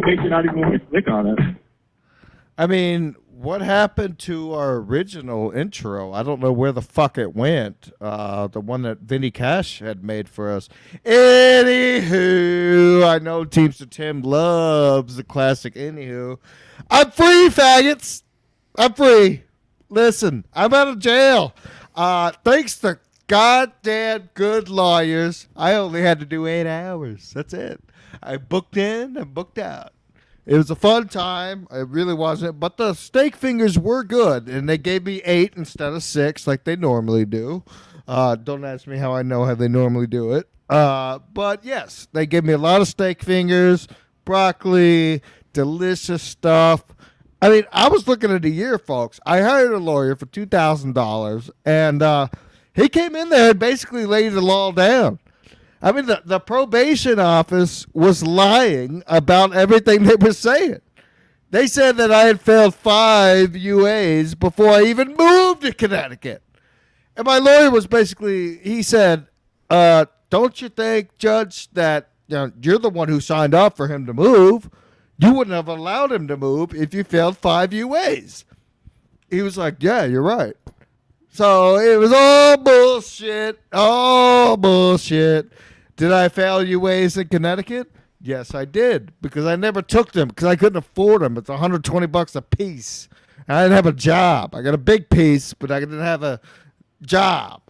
makes you not even want to click on it. I mean, what happened to our original intro? I don't know where the fuck it went. The one that Vinny Cash had made for us. Anywho, I know Teamster Tim loves the classic Anywho. I'm free, faggots. I'm free. Listen, I'm out of jail. Thanks to goddamn good lawyers, I only had to do 8 hours. That's it. I booked in and booked out. It was a fun time. It really wasn't. But the steak fingers were good, and they gave me 8 instead of 6 like they normally do. Don't ask me how I know how they normally do it. But, yes, they gave me a lot of steak fingers, broccoli, delicious stuff. I mean, I was looking at a year, folks. I hired a lawyer for $2,000, and he came in there and basically laid it all down. I mean, the probation office was lying about everything they were saying. They said that I had failed 5 UAs before I even moved to Connecticut. And my lawyer was basically, he said, don't you think, Judge, that you're the one who signed up for him to move? You wouldn't have allowed him to move if you failed 5 UAs. He was like, yeah, you're right. So it was all bullshit. All bullshit. Did I fail UAs in Connecticut? Yes, I did, because I never took them because I couldn't afford them. It's $120 a piece. And I didn't have a job. I got a big piece, but I didn't have a job.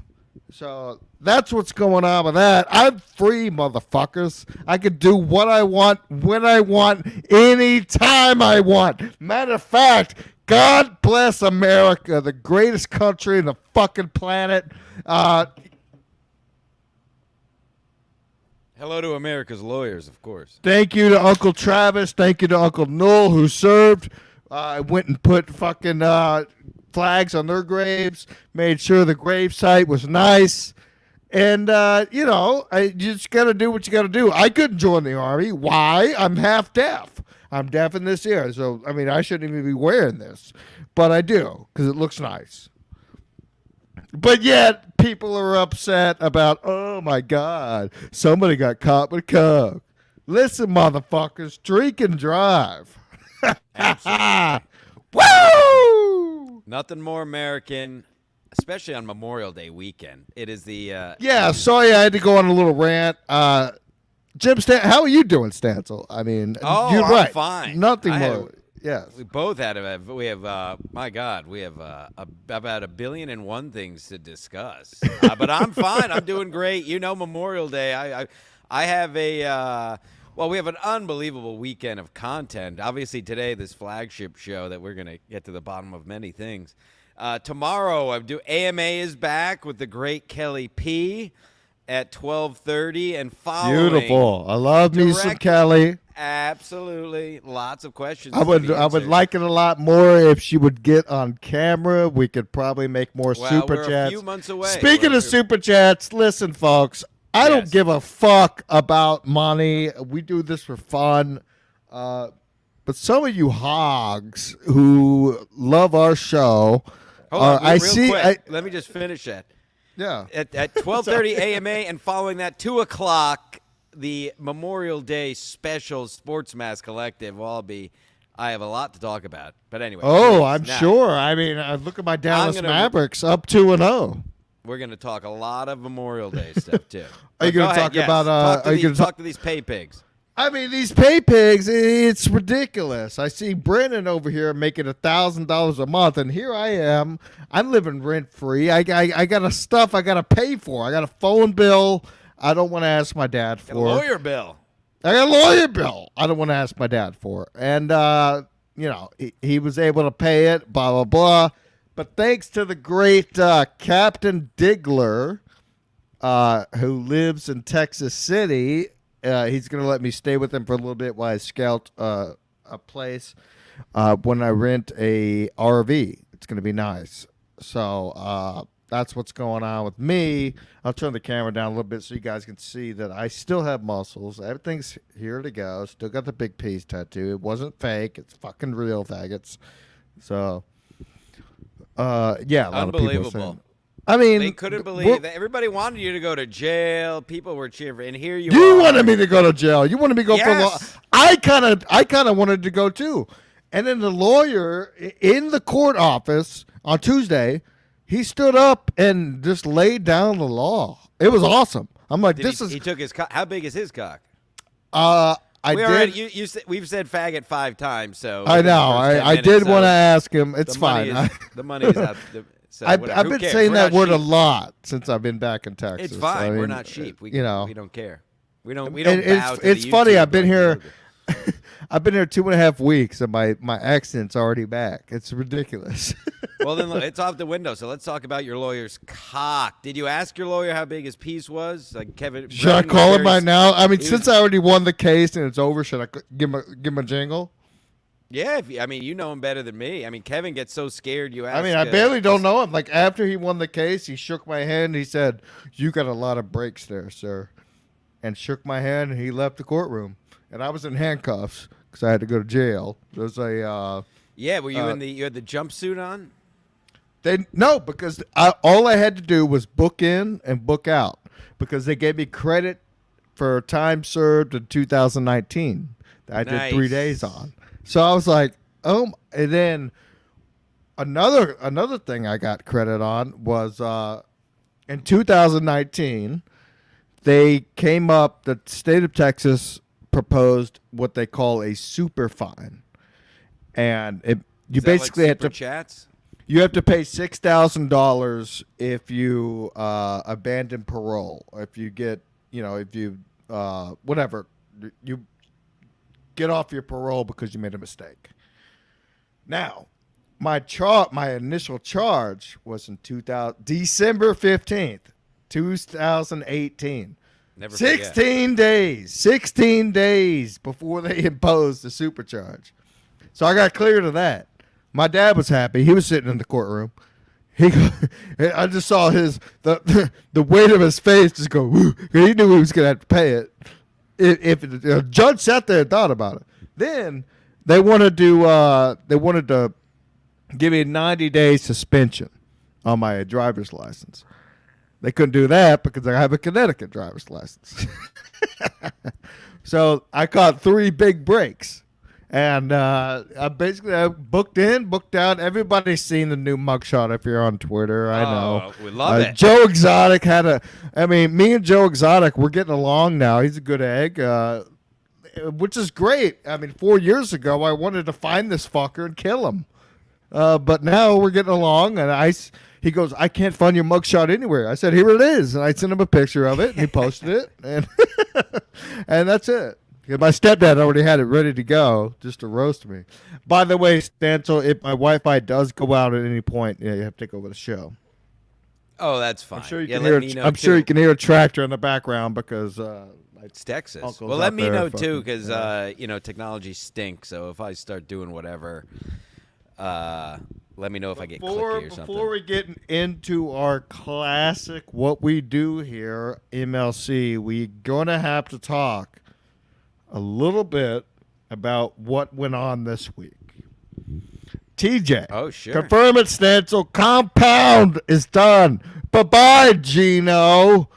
So that's what's going on with that. I'm free, motherfuckers. I can do what I want, when I want, anytime I want. Matter of fact, God bless America, the greatest country in the fucking planet. Hello to America's lawyers, of course. Thank you to Uncle Travis. Thank you to Uncle Noel, who served. I went and put fucking flags on their graves, made sure the gravesite was nice. And, you just got to do what you got to do. I couldn't join the Army. Why? I'm half deaf. I'm deaf in this ear. So, I mean, I shouldn't even be wearing this. But I do, because it looks nice. But yet, people are upset about, oh, my God, somebody got caught with coke. Listen, motherfuckers, drink and drive. Woo! Nothing more American, especially on Memorial Day weekend. It is the... sorry I had to go on a little rant. Jim, how are you doing, Stancil? I mean, you're I'm right. fine. Nothing more. Yes. We both had we have my God, we have about 1 billion and one things to discuss. But I'm fine. I'm doing great. Memorial Day. I have we have an unbelievable weekend of content. Obviously today, this flagship show that we're gonna get to the bottom of many things. Tomorrow, AMA is back with the great Kelly P at 12:30 and following. Beautiful. I love me some Kelly. Absolutely, lots of questions. I would like it a lot more if she would get on camera. We could probably make more super chats. We're a few months away. Speaking of super chats, listen, folks. I don't give a fuck about money. We do this for fun. But some of you hogs who love our show, hold on, I real see. Quick. Let me just finish that. Yeah. At 12:30 AMA and following that 2 o'clock. The Memorial Day special Sports Mass Collective will all be. I have a lot to talk about, but anyway. I'm sure. I mean, look at my Dallas Mavericks up 2-0. We're going to talk a lot of Memorial Day stuff too. Are you going to talk about? Are you going to talk to these pay pigs? I mean, these pay pigs. It's ridiculous. I see Brennan over here making $1,000 a month, and here I am. I'm living rent free. I got stuff I got to pay for. I got a phone bill. I don't want to ask my dad for. A lawyer bill. I got a lawyer bill. I don't want to ask my dad for. And, he was able to pay it, blah, blah, blah. But thanks to the great Captain Diggler, who lives in Texas City, he's going to let me stay with him for a little bit while I scout a place when I rent a RV. It's going to be nice. So, that's what's going on with me. I'll turn the camera down a little bit so you guys can see that I still have muscles. Everything's here to go. Still got the big piece tattoo. It wasn't fake. It's fucking real, faggots. So, a lot of people are saying. I mean, They couldn't believe that. Everybody wanted you to go to jail. People were cheering for, and here you You are. wanted me to go to jail. You wanted me to go for law. Yes. I kind of wanted to go too. And then the lawyer in the court office on Tuesday, he stood up and just laid down the law. It was awesome. I'm like, He took his cock. How big is his cock? We've said faggot 5 times, so I know. I did want to ask him. It's fine. The money is out. So I've whatever. been saying that word a lot since I've been back in Texas. It's fine. I mean, we're not sheep. We don't care. We don't. It's funny. I've been here. I've been here 2.5 weeks, and my accent's already back. It's ridiculous. Well, then it's off the window. So let's talk about your lawyer's cock. Did you ask your lawyer how big his piece was? Like Kevin. Should I call him by now? I mean, since I already won the case and it's over, should I give him a jingle? Yeah, you know him better than me. I mean, Kevin gets so scared. You ask. I mean, I barely don't know him. Like after he won the case, he shook my hand. He said, "You got a lot of breaks there, sir," and shook my hand. And he left the courtroom, and I was in handcuffs because I had to go to jail. There's a yeah. Were you you had the jumpsuit on? No, because all I had to do was book in and book out because they gave me credit for time served in 2019. I did 3 days on. So I was like, oh, and then another thing I got credit on was in 2019, they came up, the state of Texas proposed what they call a super fine. And you basically have to chats? You have to pay $6,000 if you abandon parole, if you get, whatever, you get off your parole because you made a mistake. Now, my initial charge was in December 15th, 2018. Never 16 days before they imposed the supercharge. So I got cleared of that. My dad was happy. He was sitting in the courtroom. I just saw the weight of his face just go, whoo, he knew he was going to have to pay it. If the judge sat there and thought about it, then they wanted to give me a 90-day suspension on my driver's license. They couldn't do that because I have a Connecticut driver's license. So I caught 3 big breaks, and I booked in, booked out. Everybody's seen the new mugshot if you're on Twitter. I know. We love it. Joe Exotic me and Joe Exotic, we're getting along now. He's a good egg, which is great. I mean, 4 years ago, I wanted to find this fucker and kill him. But now we're getting along, and he goes, I can't find your mugshot anywhere. I said, here it is. And I sent him a picture of it, and he posted it, and and that's it. My stepdad already had it ready to go just to roast me. By the way, Stancil, if my Wi-Fi does go out at any point, you have to take over the show. Oh, that's fine. I'm sure you can hear a tractor in the background because it's Texas. Uncle's well, let out me there know fucking- too, because technology stinks. So if I start doing whatever, let me know if I get clicky or something. Before we get into our classic, what we do here, MLC, we're gonna have to talk a little bit about what went on this week. TJ. Oh, sure. Confirm it, Stancil. Compound is done. Bye-bye, Gino.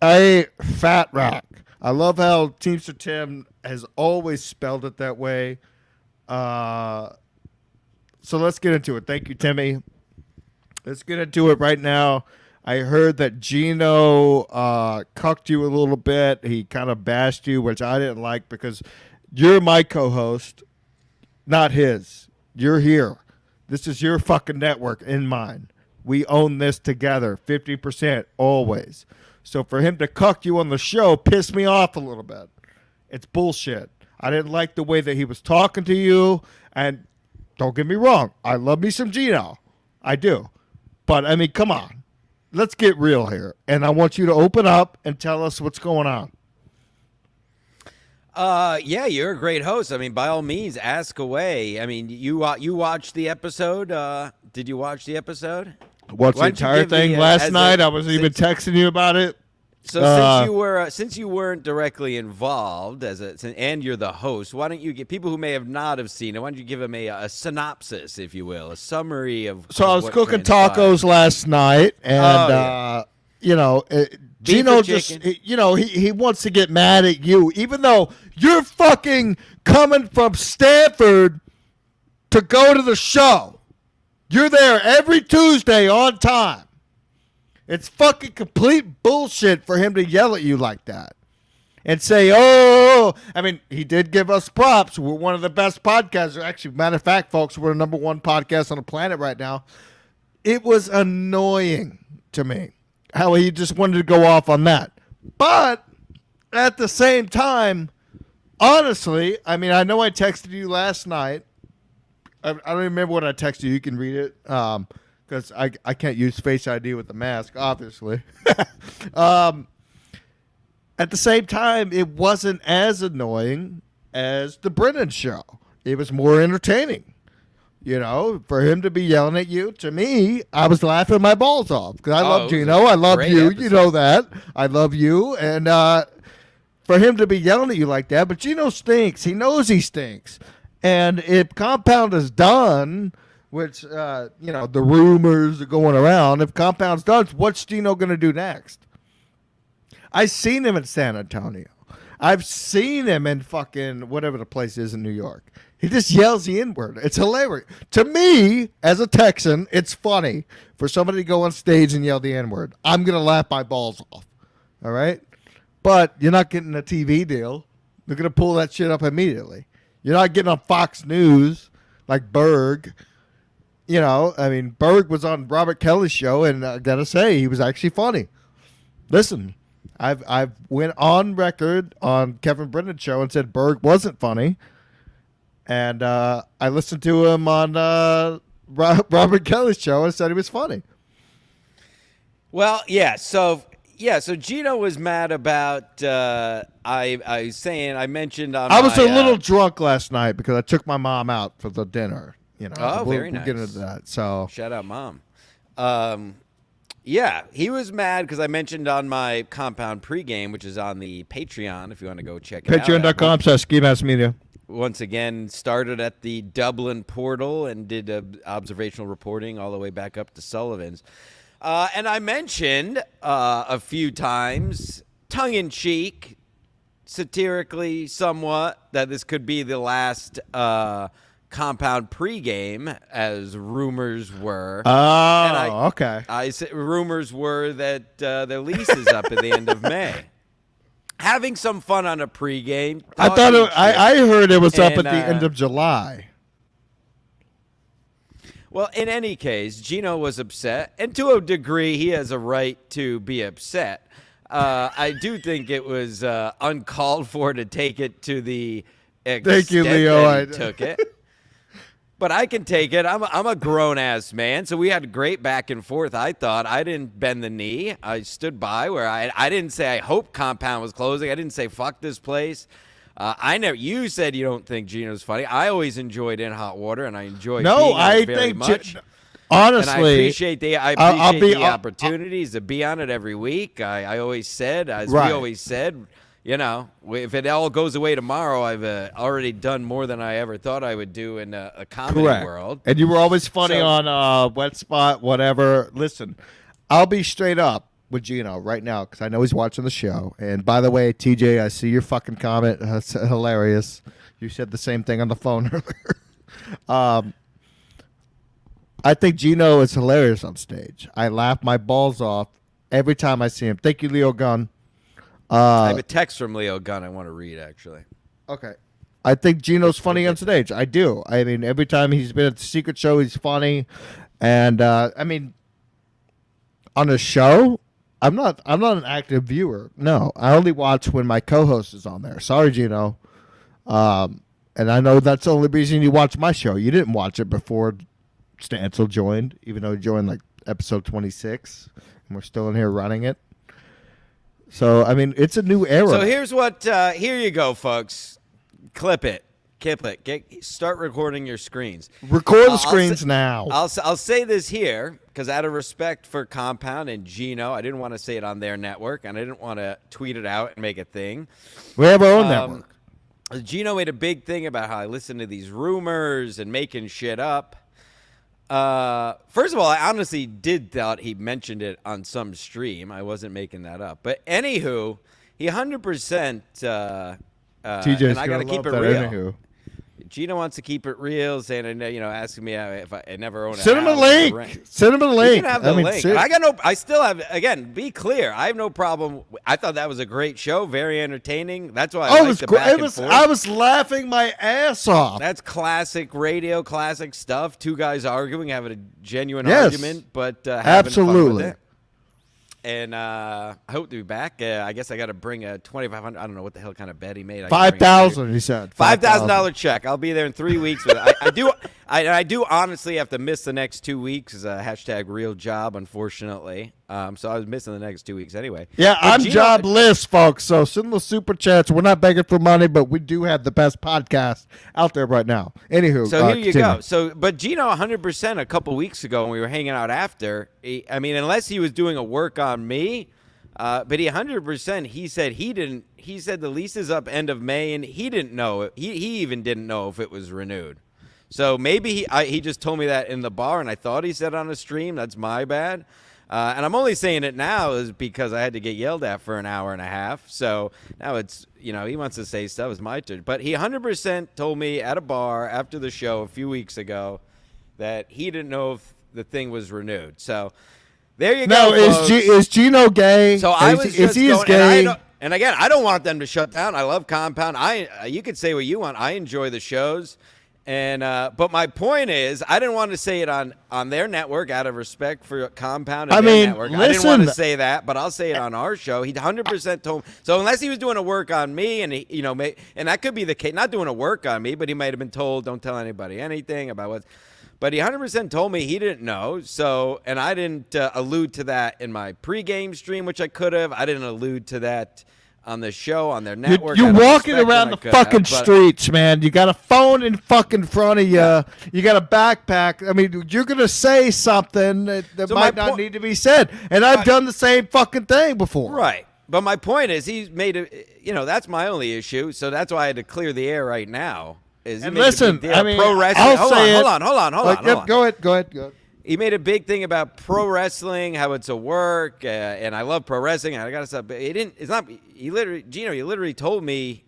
A fat rock. I love how Teamster Tim has always spelled it that way. So let's get into it. Thank you, Timmy. Let's get into it right now. I heard that Gino cucked you a little bit. He kind of bashed you, which I didn't like because you're my co-host, not his. You're here. This is your fucking network and mine. We own this together, 50% always. So for him to cuck you on the show pissed me off a little bit. It's bullshit. I didn't like the way that he was talking to you. And don't get me wrong, I love me some Gino. I do. But, I mean, come on. Let's get real here. And I want you to open up and tell us what's going on. Yeah, you're a great host. I mean, by all means, ask away. I mean, you watched the episode. Did you watch the episode? Watched the entire thing last night. I was even texting you about it. So since you weren't directly involved and you're the host, why don't you get people who may have not have seen it? Why don't you give them a synopsis, if you will, a summary of? So I was what cooking transpired. tacos last night, and Gino just he wants to get mad at you, even though you're fucking coming from Stanford to go to the show. You're there every Tuesday on time. It's fucking complete bullshit for him to yell at you like that and say, oh, I mean, he did give us props. We're one of the best podcasts. Actually, matter of fact, folks, we're the number one podcast on the planet right now. It was annoying to me how he just wanted to go off on that. But at the same time, honestly, I mean, I know I texted you last night. I don't remember what I texted you. You can read it. Because I can't use Face ID with the mask, obviously. At the same time, it wasn't as annoying as the Brennan show. It was more entertaining. You know, for him to be yelling at you, to me, I was laughing my balls off. Because I love Gino. I love you. Episode. You know that. I love you. And for him to be yelling at you like that, but Gino stinks. He knows he stinks. And if Compound is done, which, the rumors are going around. If Compound's done, what's Gino going to do next? I've seen him in San Antonio. I've seen him in fucking whatever the place is in New York. He just yells the N-word. It's hilarious. To me, as a Texan, it's funny for somebody to go on stage and yell the N-word. I'm going to laugh my balls off. All right? But you're not getting a TV deal. They're going to pull that shit up immediately. You're not getting on Fox News like Berg. You know, I mean, Berg was on Robert Kelly's show, and I gotta say, he was actually funny. Listen, I've went on record on Kevin Brennan's show and said Berg wasn't funny, and I listened to him on Robert Kelly's show and said he was funny. Well, yeah. So Gino was mad about. I mentioned on. I was a little drunk last night because I took my mom out for the dinner. You know, very nice. We'll get into that. So shout out, Mom. He was mad because I mentioned on my Compound pregame, which is on the Patreon, if you want to go check it out. Patreon.com/Ski Mask Media. Once again, started at the Dublin portal and did observational reporting all the way back up to Sullivan's. And I mentioned a few times, tongue-in-cheek, satirically somewhat, that this could be the last Compound pregame, as rumors were. Oh, okay. I said rumors were that their lease is up at the end of May. Having some fun on a pregame. I thought I heard it was up at the end of July. Well, in any case, Gino was upset, and to a degree, he has a right to be upset. I do think it was uncalled for to take it to the extent Thank you, Leo. that he took it. But I can take it. I'm a grown-ass man, so we had a great back and forth. I thought I didn't bend the knee. I stood by where I didn't say I hope Compound was closing. I didn't say fuck this place. You said you don't think Gino's funny. I always enjoyed In Hot Water, and I enjoy being on it very much. Honestly, and I appreciate the opportunities to be on it every week. I always said, we always said, you know, if it all goes away tomorrow, I've already done more than I ever thought I would do in a comedy world. And you were always funny on Wet Spot, whatever. Listen, I'll be straight up with Gino right now because I know he's watching the show. And by the way, TJ, I see your fucking comment. That's hilarious. You said the same thing on the phone earlier. I think Gino is hilarious on stage. I laugh my balls off every time I see him. Thank you, Leo Gunn. I have a text from Leo Gunn I want to read, actually. Okay. I think Gino's funny on stage. I do. I mean, every time he's been at the Secret Show, he's funny. And, I mean, on a show, I'm not an active viewer. No, I only watch when my co-host is on there. Sorry, Gino. And I know that's the only reason you watch my show. You didn't watch it before Stancil joined, even though he joined like episode 26, and we're still in here running it. So, I mean, it's a new era. So here's what, here you go, folks. Clip it. Start recording your screens. Record the screens now. I'll say this here because out of respect for Compound and Gino, I didn't want to say it on their network, and I didn't want to tweet it out and make a thing. We have our own network. Gino made a big thing about how I listen to these rumors and making shit up. First of all, I honestly did thought he mentioned it on some stream. I wasn't making that up. But anywho, he 100%. TJ's and I got to keep it real. Anywho. Gino wants to keep it real, saying, asking me if I never own a Send him a house link. Send him a link. You can have the link. I still have, again, be clear. I have no problem. I thought that was a great show, very entertaining. That's why I liked the back and forth. I was laughing my ass off. That's classic radio, classic stuff. Two guys arguing, having a genuine argument, but having fun with it. And I hope to be back. I guess I got to bring a $2,500. I don't know what the hell kind of bet he made. $5,000. He said $5,000 check. I'll be there in 3 weeks. I do honestly have to miss the next 2 weeks as a hashtag real job, unfortunately. So I was missing the next 2 weeks anyway. Yeah, I'm jobless, folks. So send the super chats. We're not begging for money, but we do have the best podcast out there right now. Anywho, so here you go. But Gino, 100% a couple weeks ago when we were hanging out after. Unless he was doing a work on me, but he 100%. He said he didn't. He said the lease is up end of May, and he didn't know. He even didn't know if it was renewed. So maybe he just told me that in the bar, and I thought he said on a stream. That's my bad. And I'm only saying it now is because I had to get yelled at for an hour and a half. So now it's, he wants to say stuff. It's my turn. But he 100% told me at a bar after the show a few weeks ago that he didn't know if the thing was renewed. So there you go. No, is Gino gay? So I was is he gay? And again, I don't want them to shut down. I love Compound. You could say what you want. I enjoy the shows. And but my point is, I didn't want to say it on their network out of respect for Compound and their network. I didn't want to say that, but I'll say it on our show. He 100% told me. So unless he was doing a work on me, and and that could be the case, not doing a work on me, but he might have been told, don't tell anybody anything about what. But he 100% told me he didn't know. So, and I didn't allude to that in my pregame stream, which I could have. I didn't allude to that on the show, on their network. You're walking around the fucking streets, man. You got a phone in fucking front of you. Yeah. You got a backpack. I mean, you're going to say something that might not need to be said. And I've done the same fucking thing before. Right. But my point is he's made that's my only issue. So that's why I had to clear the air right now. And listen, pro wrestling. Hold on. Go ahead. He made a big thing about pro wrestling, how it's a work, and I love pro wrestling. And I gotta stop. Gino, you literally told me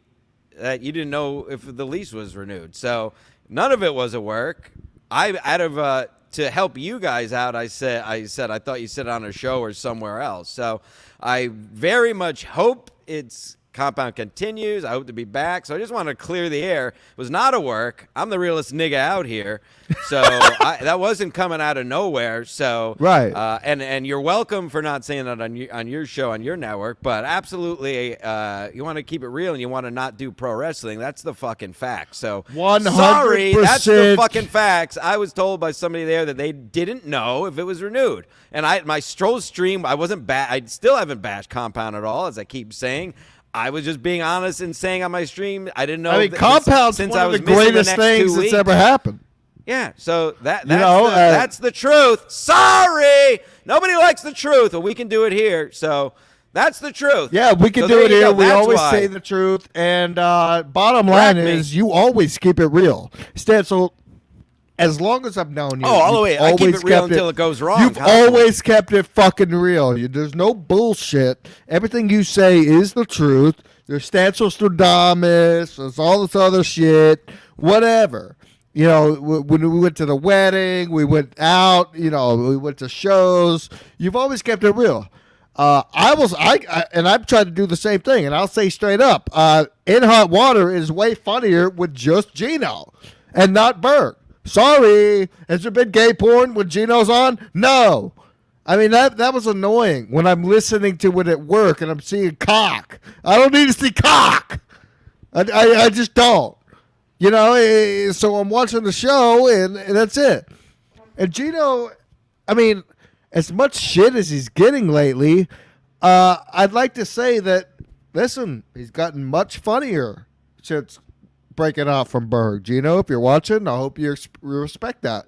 that you didn't know if the lease was renewed. So none of it was a work. To help you guys out, I said I thought you said it on a show or somewhere else. So I very much hope it's Compound continues. I hope to be back. So I just want to clear the air. It was not a work. I'm the realest nigga out here. So that wasn't coming out of nowhere. So right. And you're welcome for not saying that on your show, on your network. But absolutely, you want to keep it real and you want to not do pro wrestling. That's the fucking facts. So 100%. Sorry, that's the fucking facts. I was told by somebody there that they didn't know if it was renewed. And my stroll stream, I wasn't I still haven't bashed Compound at all, as I keep saying. I was just being honest and saying on my stream, I didn't know. I mean, Compound's one of the greatest things that's ever happened. Yeah, so that's the truth. Sorry, nobody likes the truth, but we can do it here. So that's the truth. Yeah, we can do it here. We always say the truth, and bottom line is, you always keep it real. So as long as I've known you, all the way. I keep it real until it goes wrong. You've always kept it fucking real. There's no bullshit. Everything you say is the truth. There's Stancelstradamus. There's all this other shit. Whatever. When we went to the wedding, we went out. We went to shows. You've always kept it real. I've tried to do the same thing, and I'll say straight up, In Hot Water is way funnier with just Gino and not Berg. Sorry, has there been gay porn when Gino's on? No. I mean, that was annoying when I'm listening to it at work and I'm seeing cock. I don't need to see cock. I just don't. So I'm watching the show and that's it. And Gino, I mean, as much shit as he's getting lately, I'd like to say that, listen, he's gotten much funnier since break it out from Berg. Gino, if you're watching, I hope you respect that.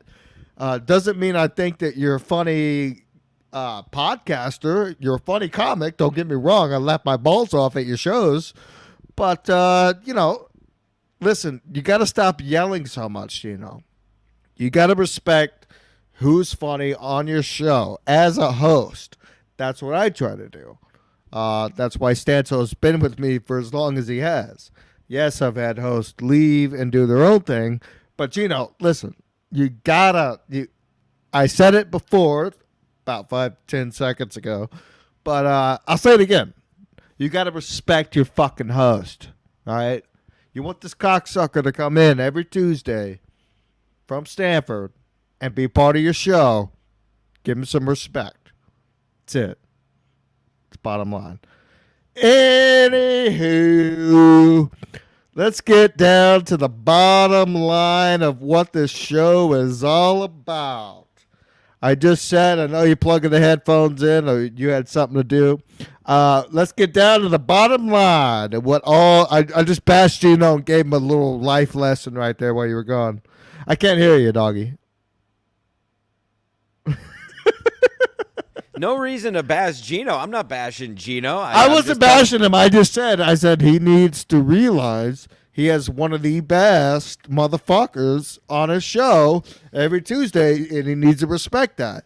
Doesn't mean I think that you're a funny podcaster. You're a funny comic. Don't get me wrong. I laugh my balls off at your shows. But, listen, you got to stop yelling so much, Gino. You got to respect who's funny on your show as a host. That's what I try to do. That's why Stanto's been with me for as long as he has. Yes, I've had hosts leave and do their own thing. But, Gino, listen, you gotta. I said it before, about 5-10 seconds ago, but I'll say it again. You gotta respect your fucking host. All right? You want this cocksucker to come in every Tuesday from Stanford and be part of your show. Give him some respect. That's it. It's bottom line. Anywho, let's get down to the bottom line of what this show is all about. I just said, I know you're plugging the headphones in or you had something to do. Let's get down to the bottom line of what all... I just bashed Gino and gave him a little life lesson right there while you were gone. I can't hear you, doggy. No reason to bash Gino. I'm not bashing Gino. I wasn't bashing him. I said he needs to realize he has one of the best motherfuckers on his show every Tuesday, and he needs to respect that.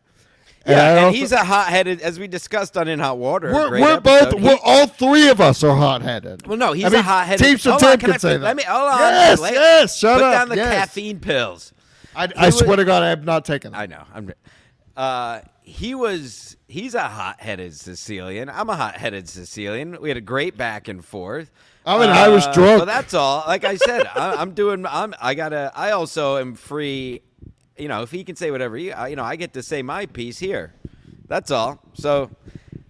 And he's a hot-headed, as we discussed on In Hot Water. We're all three of us are hot-headed. Well, no, he's a hot-headed. Teams from Tim can say that. Let me, hold on. Yes, shut up. Put down the caffeine pills. I swear to God, I have not taken them. I know. He's a hot-headed Sicilian. I'm a hot-headed Sicilian. We had a great back and forth. I'm an Irish drunk. But that's all. Like I said, I also am free. You know, if he can say whatever, I get to say my piece here. That's all. So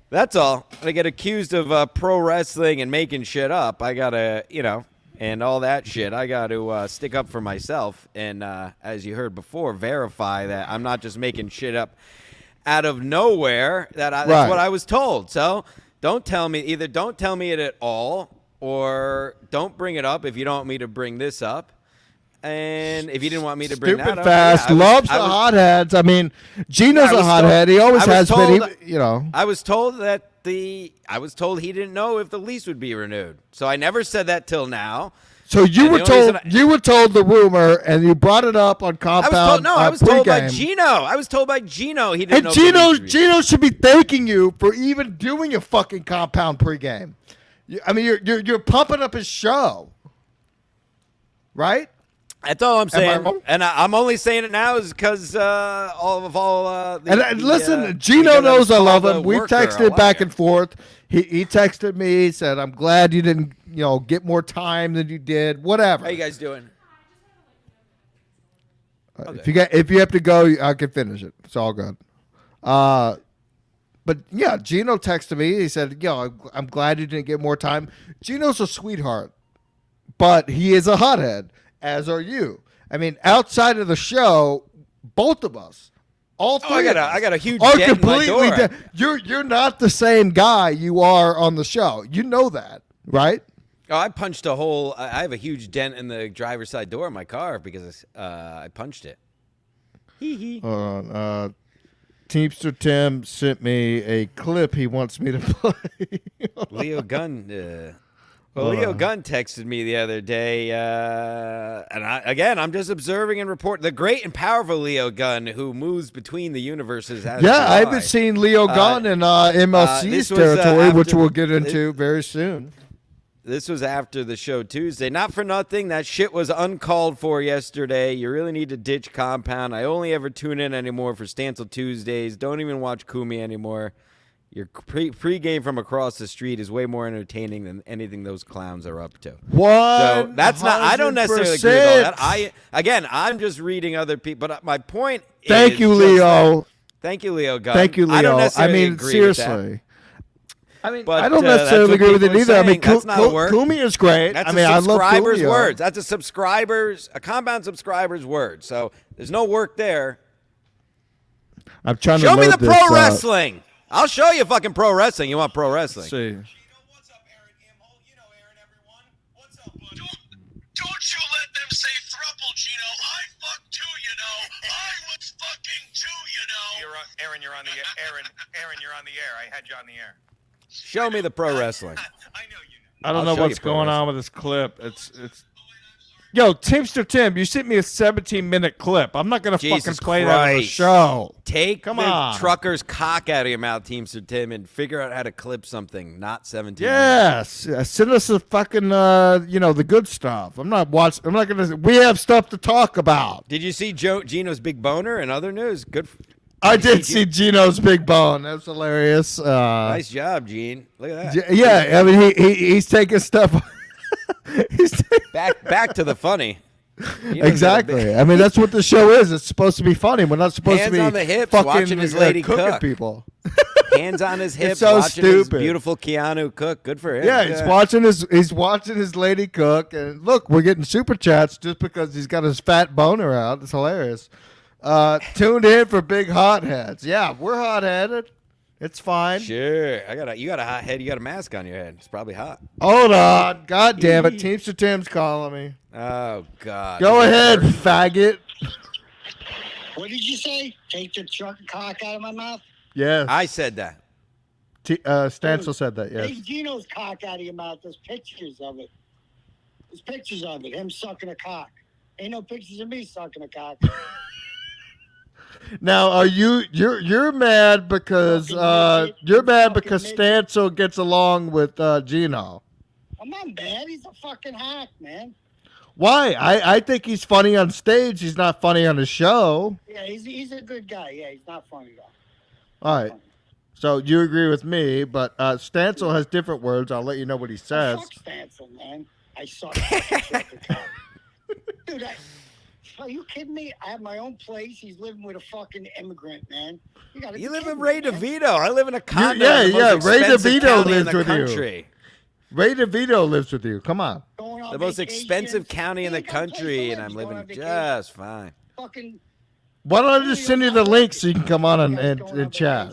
that's all. I get accused of pro wrestling and making shit up. I gotta, and all that shit. I got to stick up for myself. And as you heard before, verify that I'm not just making shit up out of nowhere. That's what I was told. So don't tell me it at all, or don't bring it up if you don't want me to bring this up. And if you didn't want me to bring that up, fast, loves the hotheads. I mean, Gino's a hothead. He always has been. I was told that he didn't know if the lease would be renewed. So I never said that till now. So you were told the rumor, and you brought it up on Compound. I was told by Gino. I was told by Gino he didn't know. And Gino should be thanking you for even doing a fucking Compound pregame. I mean, you're pumping up his show, right? That's all I'm saying, and I'm only saying it now is because listen, Gino knows I love him. We've texted back and forth. He texted me. He said, "I'm glad you didn't, get more time than you did. Whatever." How you guys doing? If you have to go, I can finish it. It's all good. But yeah, Gino texted me. He said, I'm glad you didn't get more time. Gino's a sweetheart, but he is a hothead. As are you. I mean, outside of the show, both of us, all three, I got a huge dent in my door. You're not the same guy you are on the show. You know that, right? Oh, I punched a hole. I have a huge dent in the driver's side door of my car because I punched it. Hee. Teamster Tim sent me a clip he wants me to play. Leo Gunn. Leo Gunn texted me the other day, and I'm just observing and reporting. The great and powerful Leo Gunn, who moves between the universes. I haven't seen Leo Gunn in MLC's territory, which we'll get into very soon. This was after the show Tuesday. Not for nothing, that shit was uncalled for yesterday. You really need to ditch Compound. I only ever tune in anymore for Stancil Tuesdays. Don't even watch Kumi anymore. Your pregame from across the street is way more entertaining than anything those clowns are up to. So that's not. I don't necessarily agree with all that. I'm just reading other people. But my point is. Thank you, Leo. Thank you, Leo Gunn. Thank you, Leo. I don't necessarily agree seriously. With that. But, I don't necessarily agree with it either. I mean, that's not a word. Kumi is great. That's I love subscriber's words. That's a Compound subscriber's word. So there's no work there. I'm trying Show to me the pro wrestling. I'll show you fucking pro wrestling. You want pro wrestling? See. What's up, Aaron Imholt? Aaron, everyone. What's up, buddy? Don't you on the air. Aaron, you're on the air. I had you on the air. Show me the pro wrestling. I know you know. I don't I'll know show what's you pro going on with this clip. It's. Yo, Teamster Tim, you sent me a 17-minute clip. I'm not gonna Jesus fucking play that on the Christ. show. Take Come the on. trucker's cock out of your mouth, Teamster Tim, and figure out how to clip something, not 17 Yes, send us the fucking the good stuff. I'm not watching. I'm not gonna. We have stuff to talk about. Did you see Gino's big boner and other news? Good. I did see Gino's big bone. That's hilarious. Nice job, Gene. Look at that. Yeah, I mean he's taking stuff. Back to the funny. Exactly. I mean that's what the show is. It's supposed to be funny. We're not supposed to be Hands on the hips, fucking watching his lady cooking cook. people. Hands on his hips, so watching his stupid. beautiful Keanu cook. Good for him. Yeah, he's watching his lady cook, and look, we're getting super chats just because he's got his fat boner out. It's hilarious. Tuned in for big hotheads. Yeah, we're hot-headed. It's fine. Sure. You got a hot head. You got a mask on your head. It's probably hot. Hold on. God damn it. Teamster Tim's calling me. Oh, God. Go ahead, faggot. What did you say? Take the truck cock out of my mouth? Yes. I said that. Stancil said that, yes. Take Gino's cock out of your mouth. There's pictures of it. There's pictures of it. Him sucking a cock. Ain't no pictures of me sucking a cock. Now, are you're mad because Stancil gets along with Gino? I'm not mad. He's a fucking hack, man. Why? I think he's funny on stage. He's not funny on the show. Yeah, he's a good guy. Yeah, he's not funny though. All right. So you agree with me, but Stancil has different words. I'll let you know what he says. Fuck Stancil, man. I suck. Dude, are you kidding me? I have my own place. He's living with a fucking immigrant, man. You live in Ray DeVito. I live in a condo. Yeah, in the most Ray expensive DeVito county in lives the with you. country. Ray DeVito lives with you. Come on. The most expensive county in the country, and I'm living just fine. Fucking. Why don't I just send you the link so you can come on and chat?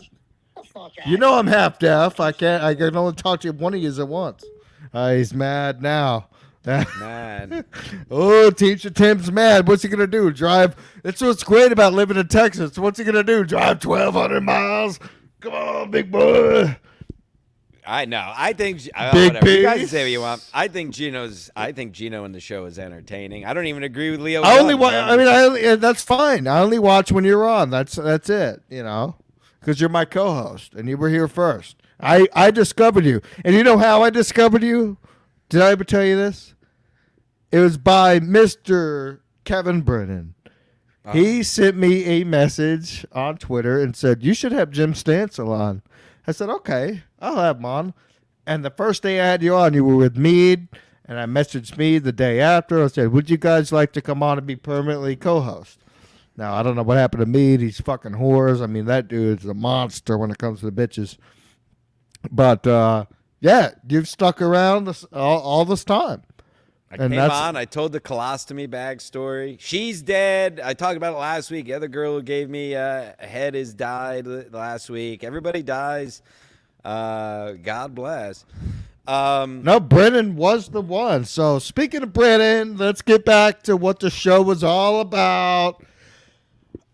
You know I'm half deaf. I can only talk to one of you at once. He's mad now. Man. Oh, Teacher Tim's mad. What's he gonna do? Drive? That's what's great about living in Texas. What's he gonna do? Drive 1,200 miles? Come on, big boy. I know. I think Big whatever. You guys piece. say what you want. I think Gino in the show is entertaining. I don't even agree with Leo. I only Young, watch. man. That's fine. I only watch when you're on. That's it. You know, because you're my co-host and you were here first. I discovered you, and you know how I discovered you? Did I ever tell you this? It was by Mr. Kevin Brennan. He sent me a message on Twitter and said, you should have Jim Stancil on. I said, okay, I'll have him on. And the first day I had you on, you were with Meade, and I messaged Meade the day after. I said, would you guys like to come on and be permanently co-host? Now, I don't know what happened to Meade. He's fucking whores. I mean, that dude's a monster when it comes to the bitches. But, yeah, you've stuck around all this time. I came on. I told the colostomy bag story. She's dead. I talked about it last week. The other girl who gave me a head has died last week. Everybody dies. God bless. No, Brennan was the one. So speaking of Brennan, let's get back to what the show was all about.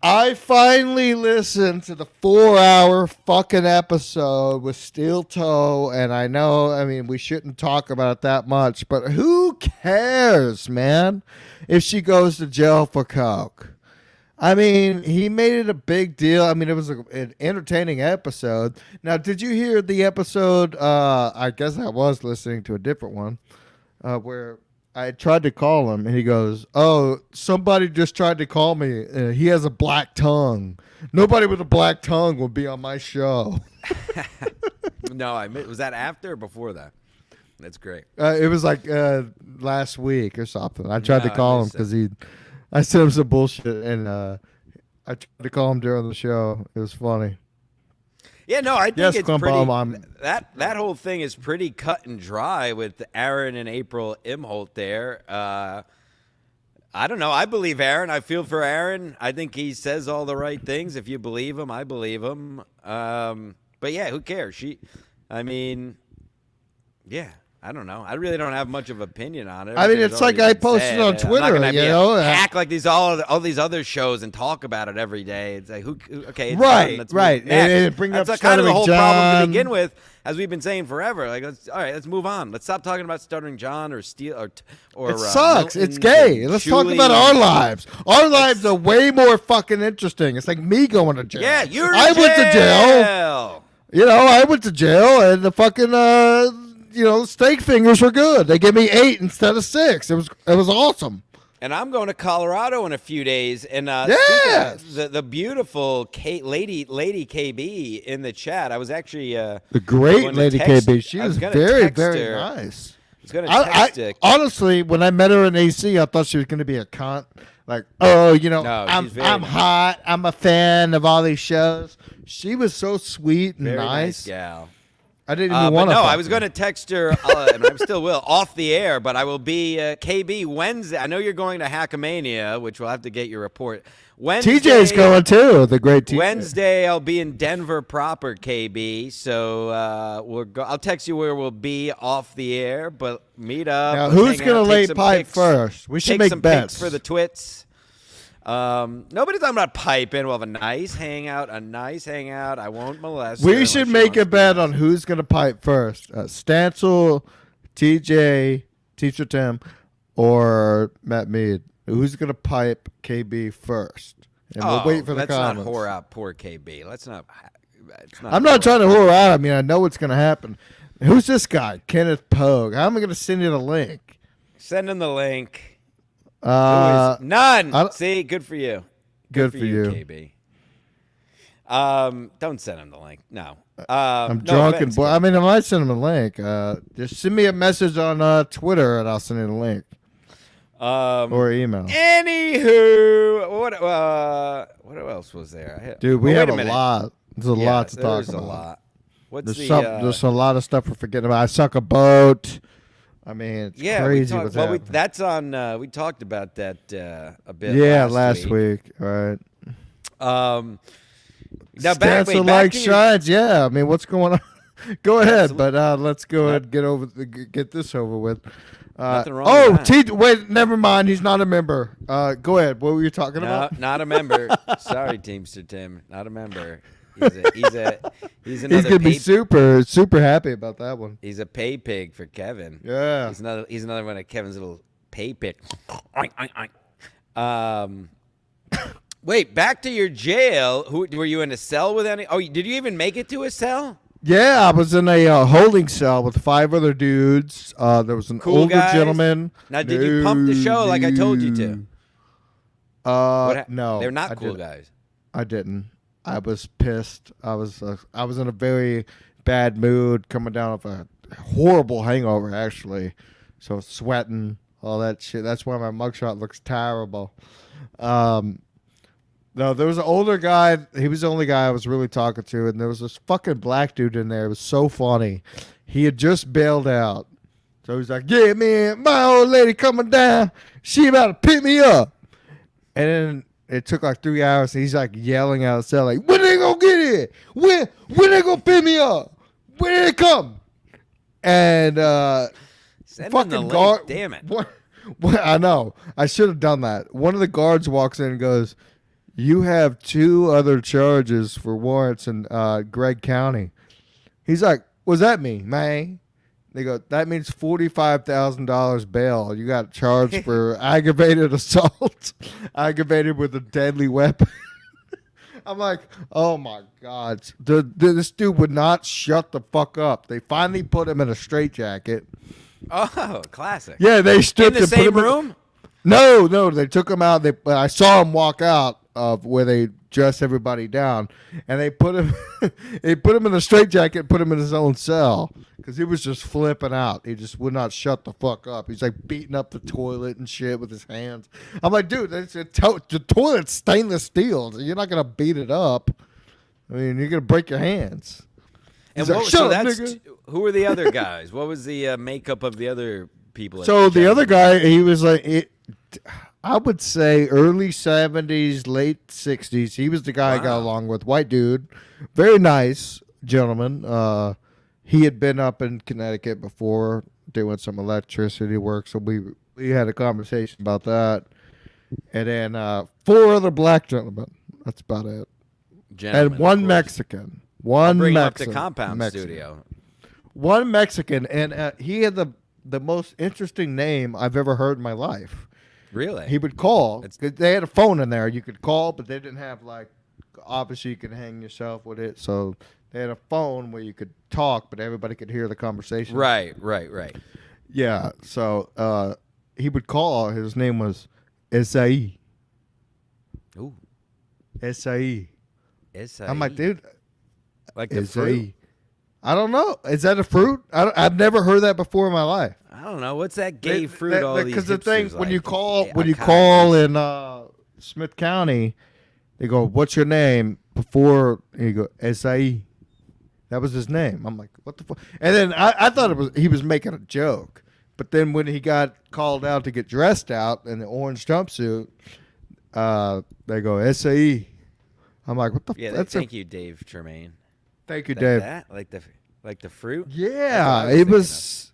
I finally listened to the 4-hour fucking episode with Steel Toe, and I know, I mean, we shouldn't talk about it that much, but who cares, man, if she goes to jail for coke? I mean, he made it a big deal. I mean, it was an entertaining episode. Now, did you hear the episode? I guess I was listening to a different one where I tried to call him, and he goes, oh, somebody just tried to call me. He has a black tongue. Nobody with a black tongue will be on my show. No, was that after or before that? That's great. It was like last week or something. I tried to call him because I sent him some bullshit, and I tried to call him during the show. It was funny. Yeah, no, I think it's Klump, pretty. That whole thing is pretty cut and dry with Aaron and April Imholt there. I don't know. I believe Aaron. I feel for Aaron. I think he says all the right things. If you believe him, I believe him. But yeah, who cares? Yeah. I don't know. I really don't have much of an opinion on it. I mean, Everything's it's like already I been posted said. on I'm not Twitter, gonna you be know, act like these all these other shows and talk about it every day. It's like okay, it's Right, done. Let's right. move next. And bring That's up kind of the Stuttering whole problem to John. begin with, as we've been saying forever. Like, let's move on. Let's stop talking about Stuttering John or Steel or It sucks. It's Milton's gay. and Let's talk Shuley about our and- lives. Our lives are way more fucking interesting. It's like me going to jail. Yeah, you're I in went to jail. jail. You know, I went to jail, and the fucking steak fingers were good. They gave me 8 instead of 6. It was awesome. And I'm going to Colorado in a few days. And Yes! speaking of the beautiful lady KB in the chat, I was actually The great going to Lady text- KB. She I was gonna very, text very her. nice. I was going to text her. Honestly, when I met her in AC, I thought she was going to be a cunt. Like, oh, No, I'm she's very I'm nice. hot. I'm a fan of all these shows. She was so sweet and Very nice. gal. I didn't But even want to. no, I was going to text her, and I still will, off the air, but I will be KB Wednesday. I know you're going to Hackamania, which we'll have to get your report. Wednesday, TJ's going too. The great TJ. Wednesday, I'll be in Denver proper, KB. So I'll text you where we'll be off the air, but meet up. Now, let's who's hang going out, to take lay some pipe pics, first? We should take make some bets pics for the twits. Nobody's talking about piping. We'll have a nice hangout. I won't molest her We unless should she make wants a to bet molest on who's going to pipe first. Stancil, TJ, Teacher Tim, or Matt Mead. Who's going to pipe KB first? And we'll wait for the let's comments. not whore out poor KB. Let's not. It's not I'm not trying to whore out. I mean, I know what's going to happen. Who's this guy? Kenneth Pogue. How am I going to send you the link? Send him the link. Who is none? See, good for you. Good for you. KB. Don't send him the link. No. I'm no drunk offense, and KB. I mean, I might send him a link. Just send me a message on Twitter and I'll send you the link or email. Anywho, what else was there? Dude, we wait have a a minute. lot. There's a lot to talk There's about. a lot. What's There's a lot of stuff we're forgetting about. I sunk a boat. I mean, it's crazy what's happening. that's on. We talked about that a bit. Yeah, last week. All right. Now Stats back of like to your- shines. Yeah, I mean, what's going on? Go ahead, Stats- but let's go ahead and get this over with. Nothing wrong with that. Wait, never mind. He's not a member. Go ahead. What were you talking No, about? not a member. Sorry, Teamster Tim, not a member. He's another. He's gonna be pay- super happy about that one. He's a pay pig for Kevin. Yeah. He's another one of Kevin's little pay pig. Oink, oink, oink. Wait, back to your jail. Who were you in a cell with? Any? Oh, did you even make it to a cell? Yeah, I was in a holding cell with 5 other dudes. There was an Cool older guys? gentleman. Now, did you pump the show like I told you to? No, they're not I cool didn't. guys. I didn't. I was pissed. I was in a very bad mood, coming down off a horrible hangover, actually. So sweating, all that shit. That's why my mugshot looks terrible. No, there was an older guy. He was the only guy I was really talking to, and there was this fucking black dude in there. It was so funny. He had just bailed out. So he's like, yeah, man, my old lady coming down. She about to pick me up. And then it took like 3 hours. And he's like yelling out of the cell, like, when they gonna get here? When they gonna pick me up? When they come? And Send him fucking the link. guard. Damn it. What, I know. I should have done that. One of the guards walks in and goes, you have 2 other charges for warrants in Gregg County. He's like, what's that mean, man? They go, that means $45,000 bail. You got charged for aggravated assault, aggravated with a deadly weapon. I'm like, oh my God. This dude would not shut the fuck up. They finally put him in a straitjacket. Oh, classic. Yeah, they In stripped the him, put same him in- room? No, they took him out. I saw him walk out of where they dress everybody down, and they put him in a straitjacket, put him in his own cell because he was just flipping out. He just would not shut the fuck up. He's like beating up the toilet and shit with his hands. I'm like, dude, the toilet's stainless steel. So you're not gonna beat it up. I mean, you're gonna break your hands. And He's like, what, "Shut so up, that's nigga." who were the other guys? What was the makeup of the other people? at So the jail? other guy, he was like, I would say early 70s, late 60s. He was the guy I got Wow. along with. White dude. Very nice gentleman. He had been up in Connecticut before doing some electricity work, so we had a conversation about that. And then 4 other black gentlemen. That's about it. Gentlemen, And one of course. Mexican. I'll One bring him up Mexican. to Compound Mexican. Studio. One Mexican, and he had the most interesting name I've ever heard in my life. Really? He would call. It's- 'Cause they had a phone in there. You could call, but they didn't have, like, obviously you could hang yourself with it. So they had a phone where you could talk, but everybody could hear the conversation. Right. Yeah. So he would call. His name was Esai. Ooh. Esai. I'm like, dude, Like the fruit? Esai. I don't know. Is that a fruit? I've never heard that before in my life. I don't know. What's that gay fruit all these Because the thing, hipsters when you like? call, Yeah, when you acai. call in Smith County, they go, "What's your name?" Before you go, Esai. That was his name. I'm like, what the fuck? And then I thought he was making a joke. But then when he got called out to get dressed out in the orange jumpsuit, they go, Esai. I'm like, what the? Yeah, That's thank you, Dave Tremaine. Thank you, Like Dave. that? Like the fruit? That's what Yeah, I was it thinking was.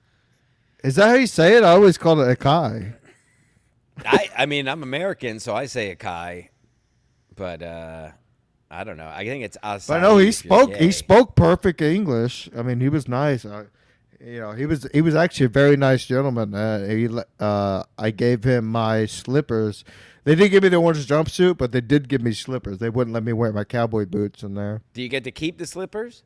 Is that how you say it? I always called it acai. I mean, I'm American, so I say acai, but I don't know. I think it's acai. But no, he if you're spoke. gay. He spoke perfect English. I mean, he was nice. He was actually a very nice gentleman. I gave him my slippers. They didn't give me the orange jumpsuit, but they did give me slippers. They wouldn't let me wear my cowboy boots in there. Do you get to keep the slippers?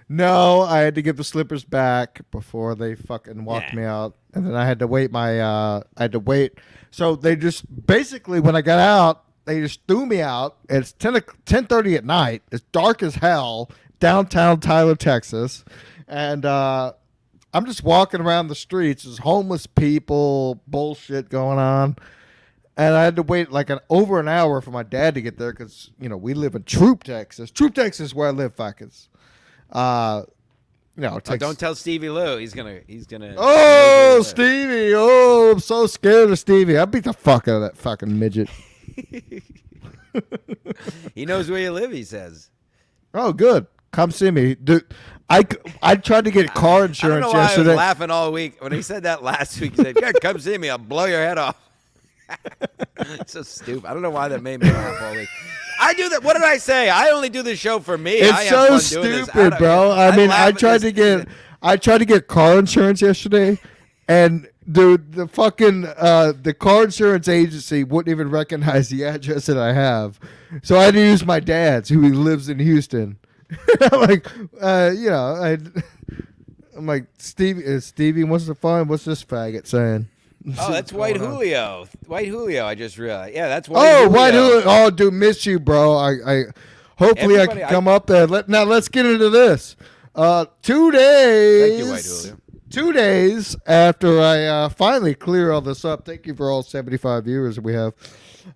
No, I had to give the slippers back before they fucking walked Nah. me out, and then I had to wait I had to wait. So they just basically, when I got out, they just threw me out. It's 10:30 at night. It's dark as hell downtown Tyler, Texas, and I'm just walking around the streets. There's homeless people, bullshit going on. And I had to wait like over an hour for my dad to get there because, we live in Troop, Texas. Troop, Texas is where I live, fuckers. Texas. Don't tell Stevie Lou. He's gonna. Oh, Stevie. Oh, I'm so scared of Stevie. I beat the fuck out of that fucking midget. He knows where you live. He says. Oh, good. Come see me. Dude, I tried to get car I don't insurance know why I yesterday. was laughing all week when he said that last week. He said, "Yeah, come see me. I'll blow your head off." So stupid. I don't know why that made me laugh all week. I do that. What did I say? I only do this show for me. I It's have so fun doing this. stupid, bro. I mean, laugh I at tried this- to get car insurance yesterday, and dude, the fucking the car insurance agency wouldn't even recognize the address that I have, so I had to use my dad's, who lives in Houston. I'm like, I'm like, Stevie wants to find. What's this faggot saying? Oh, that's White Julio. White Julio. I just realized. Yeah, that's White Oh, Julio. White Julio. Oh, dude, miss you, bro. I hopefully I Everybody- can come up there. Now let's get into this. 2 days. Thank you, White Julio. 2 days after I finally clear all this up. Thank you for all 75 viewers that we have.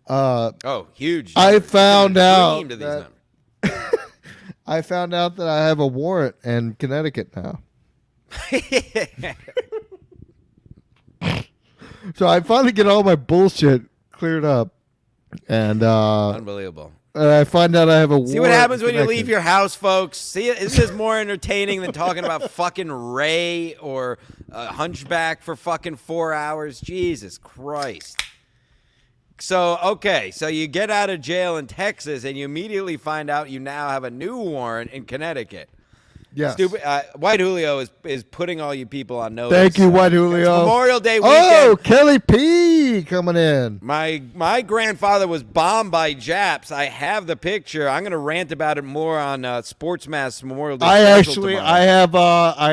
Oh, huge. I numbers. found Dreamed out of these that- numbers. I found out that I have a warrant in Connecticut now. So I finally get all my bullshit cleared up, and Unbelievable. I find out I have a warrant. See what happens in when you Connecticut. leave your house, folks. See, this is more entertaining than talking about fucking Ray or Hunchback for fucking 4 hours. Jesus Christ. So you get out of jail in Texas and you immediately find out you now have a new warrant in Connecticut. Yes. Stupid. White Julio is putting all you people on notice. Thank you, White It's Julio. Memorial Day weekend. Oh, Kelly P coming in. My grandfather was bombed by Japs. I have the picture. I'm going to rant about it more on Sports Mass Memorial Day. special tomorrow. I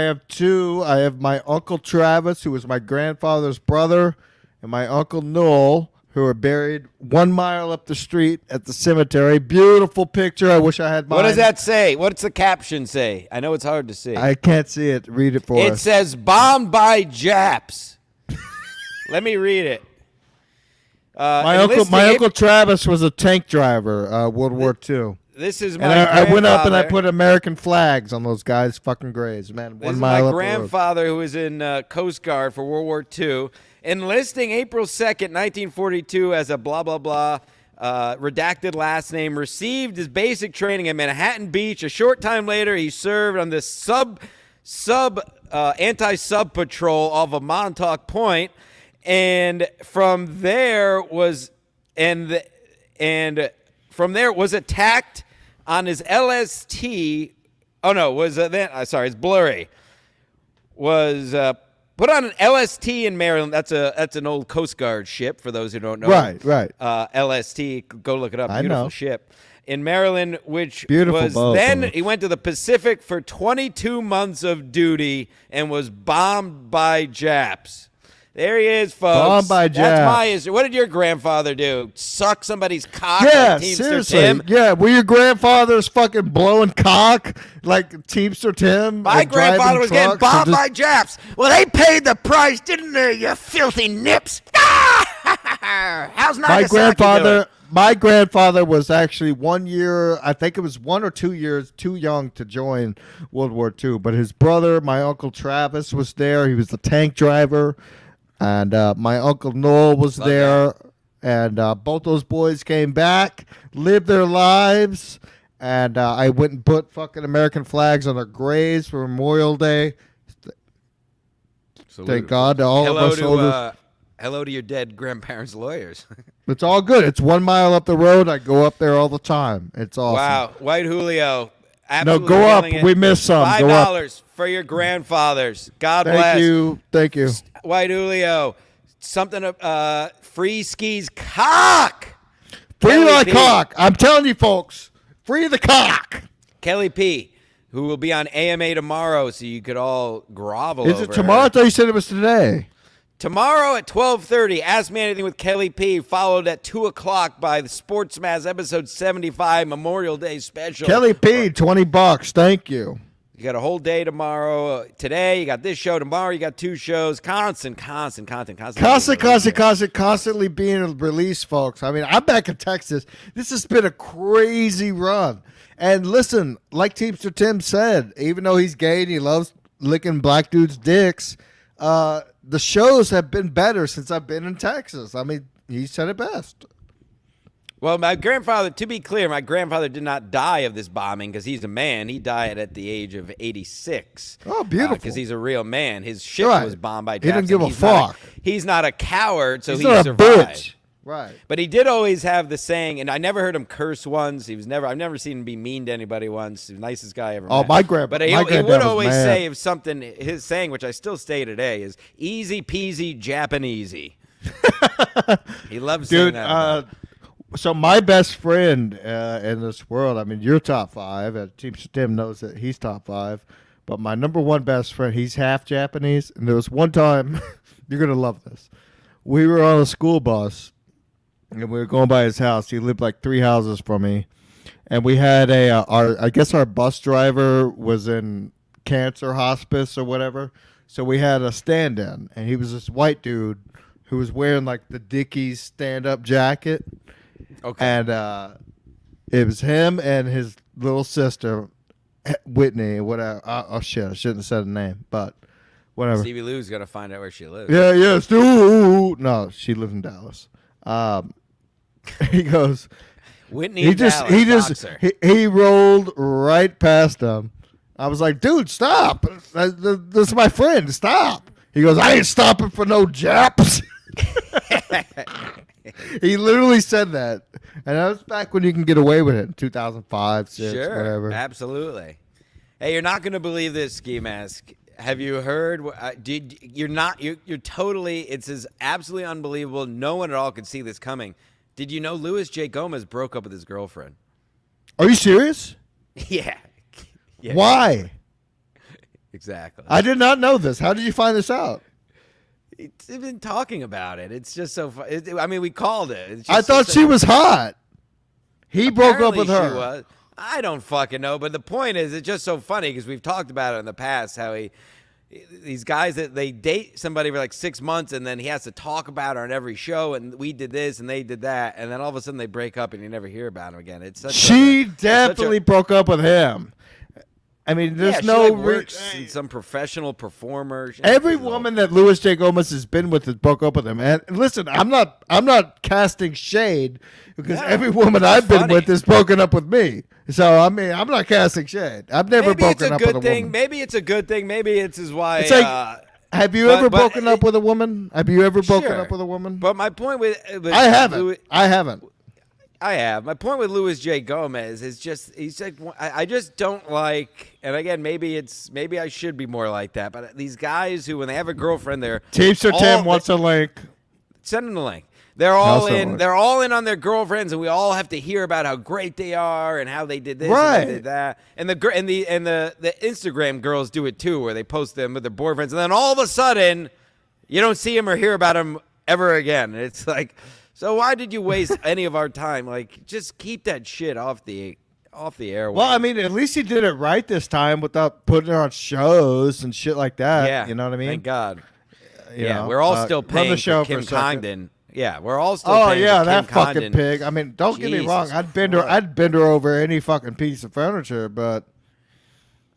have two. I have my Uncle Travis, who was my grandfather's brother, and my Uncle Noel, who are buried 1 mile up the street at the cemetery. Beautiful picture. I wish I had mine. What does that say? What's the caption say? I know it's hard to see. I can't see it. Read it for It us. says bombed by Japs. Let me read it. My enlisting Uncle Travis was a tank driver, World War II. This is And my I went up and I grandfather. put American flags on those guys' fucking graves, man. This 1 is mile my up the road. grandfather who was in Coast Guard for World War II, enlisting April 2nd, 1942 as a blah, blah, blah, redacted last name, received his basic training at Manhattan Beach. A short time later, he served on the anti-sub patrol off of Montauk Point, and from there was attacked on his LST. Oh no, sorry, it's blurry. Was put on an LST in Maryland. That's an old Coast Guard ship for those who don't know. Right. LST, go look it up. I Beautiful know. ship in Maryland, which Beautiful was boat. then he went to the Pacific for 22 months of duty and was bombed by Japs. There he is, folks. Bombed by That's Japs. my history. What did your grandfather do? Suck somebody's cock? Yeah, like Teamster seriously. Tim? Yeah, were your grandfathers fucking blowing cock like Teamster Tim? My and driving grandfather was getting trucks bombed and by Japs. Well, they paid the price, didn't they, you filthy nips? How's Nagasaki My grandfather was actually 1 year, I think it was 1 or 2 years too young to join World War II. But his brother, my Uncle Travis, was there. He was the tank driver. And my Uncle Noel was Love there. And both those boys came back, lived their lives. And I went and put fucking American flags on their graves for Memorial Day. Thank God to all of us soldiers. Hello to your dead grandparents' lawyers. It's all good. It's 1 mile up the road. I go up there all the time. It's awesome. Wow, White Julio. No, Absolutely go up. killing it. We missed some. Go up. $5 for your grandfathers. God bless. Thank you. Thank you. White Julio. Something free skis cock. Free Kelly my P. cock. I'm telling you, folks. Free the cock. Kelly P, who will be on AMA tomorrow, so you could all grovel Is over it tomorrow? her. I thought you said it was today. Tomorrow at 12:30, Ask Me Anything with Kelly P, followed at 2 o'clock by the Sports Mass episode 75 Memorial Day special. Kelly P, $20. Thank you. You got a whole day tomorrow. Today, you got this show. Tomorrow, you got 2 shows. Constantly Being released, folks. I mean, I'm back in Texas. This has been a crazy run. And listen, like Teamster Tim said, even though he's gay and he loves licking black dudes' dicks, the shows have been better since I've been in Texas. I mean, he said it best. Well, my grandfather, to be clear, my grandfather did not die of this bombing because he's a man. He died at the age of 86. Oh, beautiful. Because he's a real man. His ship Right. was bombed by He didn't Japs, give and a fuck. He's not a coward, so He's he not a survived. bitch. Right. But he did always have the saying, and I never heard him curse once. I've never seen him be mean to anybody once. He's the nicest guy I ever met. My grandpa. But he my would granddad was always mad. say if something, his saying, which I still say today, is easy peasy Japanesey. He loves saying Dude, that. so my best friend in this world, I mean, you're top 5. Teamster Tim knows that he's top 5. But my number one best friend, he's half Japanese. And there was one time, you're going to love this. We were on a school bus, and we were going by his house. He lived like 3 houses from me. And we had I guess our bus driver was in cancer hospice or whatever. So we had a stand-in. And he was this white dude who was wearing like the Dickies stand-up jacket. Okay. And it was him and his little sister, Whitney, whatever. Oh, shit. I shouldn't have said the name, but whatever. Stevie Lou's got to find out where she lives. Yeah. No, she lives in Dallas. He goes, Whitney he Dallas, just, boxer. he rolled right past him. I was like, dude, stop. This is my friend. Stop. He goes, I ain't stopping for no Japs. He literally said that. And that was back when you can get away with it, 2005, 6, Sure, whatever. absolutely. Hey, you're not going to believe this, Ski Mask. Have you heard? You're totally. It's as absolutely unbelievable. No one at all could see this coming. Did you know Luis J. Gomez broke up with his girlfriend? Are you serious? Yeah. Why? Exactly. I did not know this. How did you find this out? They've been talking about it. It's just so fun. I mean, we called it. It's just I thought she was hot. He broke up Apparently with her. She was. I don't fucking know. But the point is, it's just so funny because we've talked about it in the past how these guys that they date somebody for like 6 months and then he has to talk about her on every show and we did this and they did that and then all of a sudden they break up and you never hear about them again. It's such She it's definitely broke up with him. I mean, there's yeah, she no like works in some professional performer. every woman that Louis J. Gomez has been with has broke up with him. And listen, I'm not casting shade because No, every woman it's I've been funny. with has broken up with me. So I mean, I'm not casting shade. I've never Maybe it's broken a up with good a thing. woman. Maybe it's a good thing. Maybe it's is why. It's like, have you but- ever but broken up with a woman? Have you ever broken Sure. up with a woman? But my point with I haven't. Louis, I haven't. I have. My point with Louis J. Gomez is just he's like I just don't like. And again, maybe I should be more like that. But these guys who when they have a girlfriend, they're Teamster all- Tim wants a link. Send them the link. They're all Also in. like- They're all in on their girlfriends, and we all have to hear about how great they are and how they did this Right. and they did that. And the Instagram girls do it too, where they post them with their boyfriends, and then all of a sudden, you don't see them or hear about them ever again. It's like, so why did you waste any of our time? Like, just keep that shit off the air. Well, I mean, at least he did it right this time without putting her on shows and shit like that. yeah, You know what I mean? Thank God. You Yeah, know, we're all still run paying the show for Kim a second. Congdon. Yeah, we're all still Oh paying yeah, for Kim that fucking Congdon. pig. I mean, don't get me wrong. Jesus I'd bend her over any fucking piece of furniture, but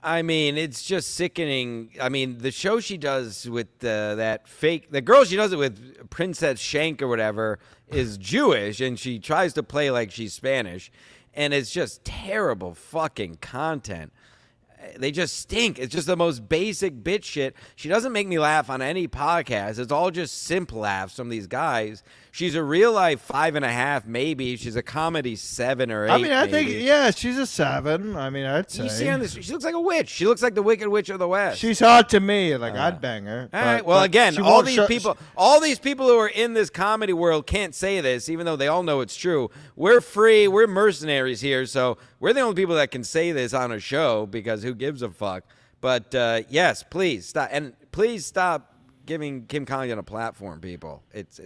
I mean, it's just sickening. I mean, the show she does with the girl she does it with, Princess Shank or whatever, is Jewish, and she tries to play like she's Spanish, and it's just terrible fucking content. They just stink. It's just the most basic bitch shit. She doesn't make me laugh on any podcast. It's all just simp laughs from these guys. She's a real life 5.5, maybe. She's a comedy 7 or 8. I mean, I think maybe. yeah, she's a 7. I mean, I'd say You see her on this, she looks like a witch. She looks like the Wicked Witch of the West. she's hot to me. Like I'd bang her. All right. but- Well, but again, she all won't these show- people who are in this comedy world can't say this, even though they all know it's true. We're free. We're mercenaries here, so we're the only people that can say this on a show because who gives a fuck? But yes, please stop, and please stop giving Kim Congdon a platform, people. It's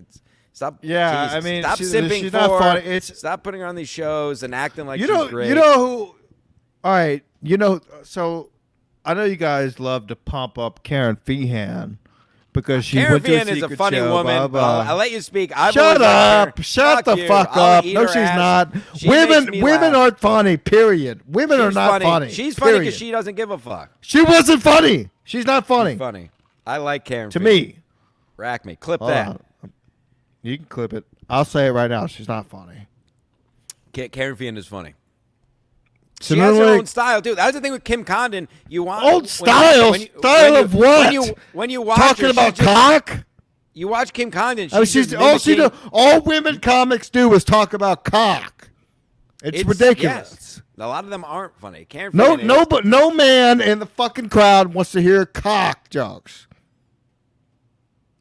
stop. Yeah, Jesus. I mean, stop she's simping not for funny. her. Stop putting her on these shows and acting like you she's know, great. you know who? All right, you know. So I know you guys love to pump up Karen Feehan because she Karen went to a Feehan is a secret funny show, woman. blah, blah. I'll let you speak. I've Shut always liked up! Karen. Shut the you. fuck I'll up! eat No, her she's ass. not. She makes me Women laugh. aren't funny. Period. Women are She's not funny. She's funny period. because she doesn't give a fuck. She wasn't funny. She's not funny She's funny. I like Karen. to Feehan. me. Rack me. Clip Hold that. on. You can clip it. I'll say it right now. She's not funny. Karen Feehan is funny. So She has her normally- own style, dude. That's the thing with Kim Congdon. You want Own style? Style of what? When you watch Talking her, about she's just- cock. you watch Kim Congdon. I mean, She's just all she do. mimicking- All women comics do is talk about cock. It's ridiculous. yes. A lot of them aren't funny. Karen No, Feehan no, is. but no man in the fucking crowd wants to hear cock jokes.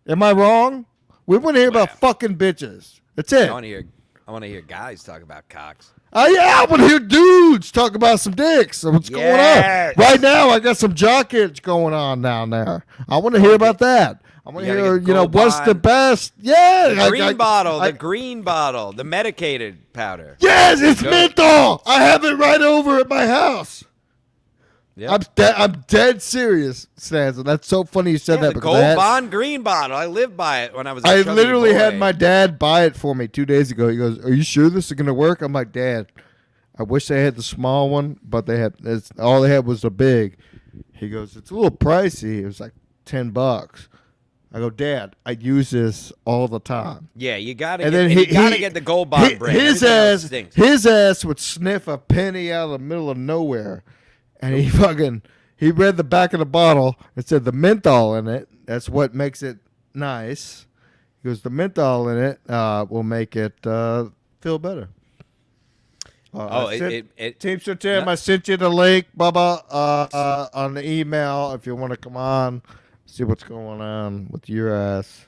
Am I wrong? We want to hear about fucking bitches. That's it. I want to hear guys talk about cocks. Yeah, I want to hear dudes talk about some dicks. So what's Yes. going on? Right now, I got some jock itch going on down there. I want to hear about that. I want to You gotta hear, get what's the Gold best? Yeah. The green bottle, the green bottle, the medicated powder. Yes, it's Go. menthol. I have it right over at my house. Yep. I'm dead serious, Stanza. That's so funny you said Yeah, that the because Gold Bond green bottle. I lived by it when I was. I chubby literally had boy. my dad buy it for me 2 days ago. He goes, "Are you sure this is gonna work?" I'm like, "Dad, I wish they had the small one, but all they had was the big." He goes, "It's a little pricey." It was like $10. I go, "Dad, I use this all the time." Yeah, you gotta. And Get, then and he you gotta he- get the Gold Bond he- brand. His Everything else ass, stinks. his ass would sniff a penny out of the middle of nowhere, and he read the back of the bottle. It said the menthol in it. That's what makes it nice. He goes, the menthol in it will make it feel better. Teamster Tim, I sent you the link, Bubba, on the email if you want to come on, see what's going on with your ass.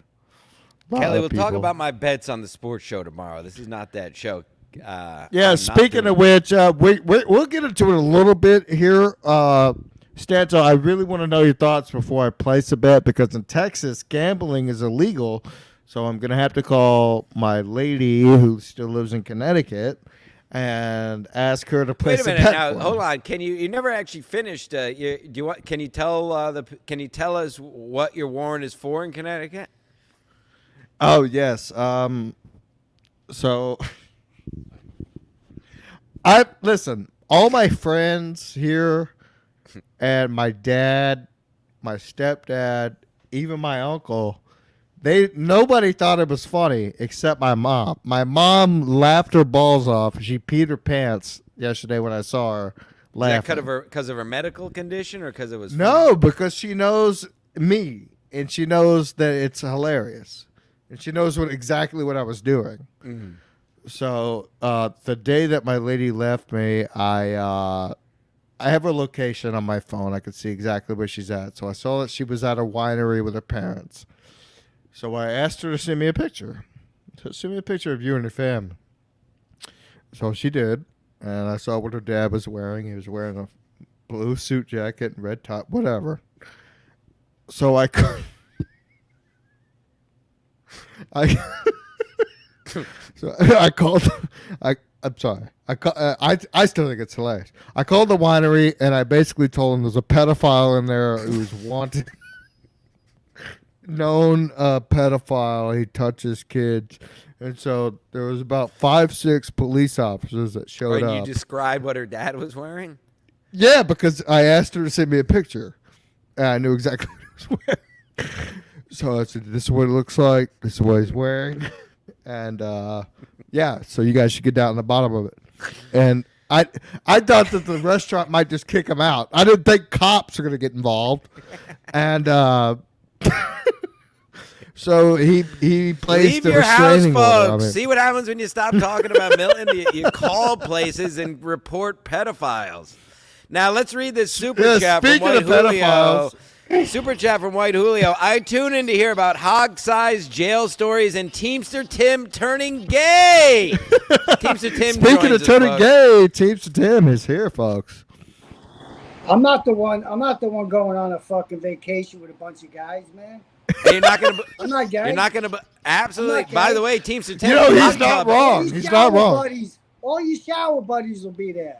Kelly, we'll talk about my bets on the sports show tomorrow. This is not that show. Yeah, speaking of which, we'll get into it a little bit here. Stanto, I really want to know your thoughts before I place a bet because in Texas, gambling is illegal. So I'm going to have to call my lady who still lives in Connecticut and ask her to place Wait a a minute bet now. for me. Hold on. Can you never actually finished? Can you tell us what your warrant is for in Connecticut? Oh, yes. So listen, all my friends here and my dad, my stepdad, even my uncle, nobody thought it was funny except my mom. My mom laughed her balls off. She peed her pants yesterday when I saw her laughing. Is that because of her medical condition or because it was funny? No, because she knows me and she knows that it's hilarious, and she knows exactly what I was doing. Mm-hmm. So the day that my lady left me, I have her location on my phone. I could see exactly where she's at. So I saw that she was at a winery with her parents. So I asked her to send me a picture. So send me a picture of you and your family. So she did, and I saw what her dad was wearing. He was wearing a blue suit jacket and red top, whatever. So I called. I'm sorry. I still think it's hilarious. I called the winery and I basically told them there's a pedophile in there who's wanted. Known pedophile. He touches kids. And so there was about 5-6 police officers that showed And up. you described what her dad was wearing? Yeah, because I asked her to send me a picture. And I knew exactly what he was wearing. So I said, this is what it looks like. This is what he's wearing. And yeah, so you guys should get down to the bottom of it. And I thought that the restaurant might just kick him out. I didn't think cops are going to get involved. And so he placed Leave a your house, restraining order on folks. me. See what happens when you stop talking about Milton? You call places and report pedophiles. Now let's read this super chat from speaking White of Julio. pedophiles. Super chat from White Julio. I tune in to hear about hog-sized jail stories and Teamster Tim turning gay. Teamster Tim. Speaking joins of us, turning folks. gay, Teamster Tim is here, folks. I'm not the one going on a fucking vacation with a bunch of guys, man. And you're not gonna. I'm not gay. You're not gonna. Absolutely. I'm not gay. By the way, Teamster Tim. You know, hot he's not tub- wrong. All your He's shower not wrong. Buddies, all your shower buddies will be there.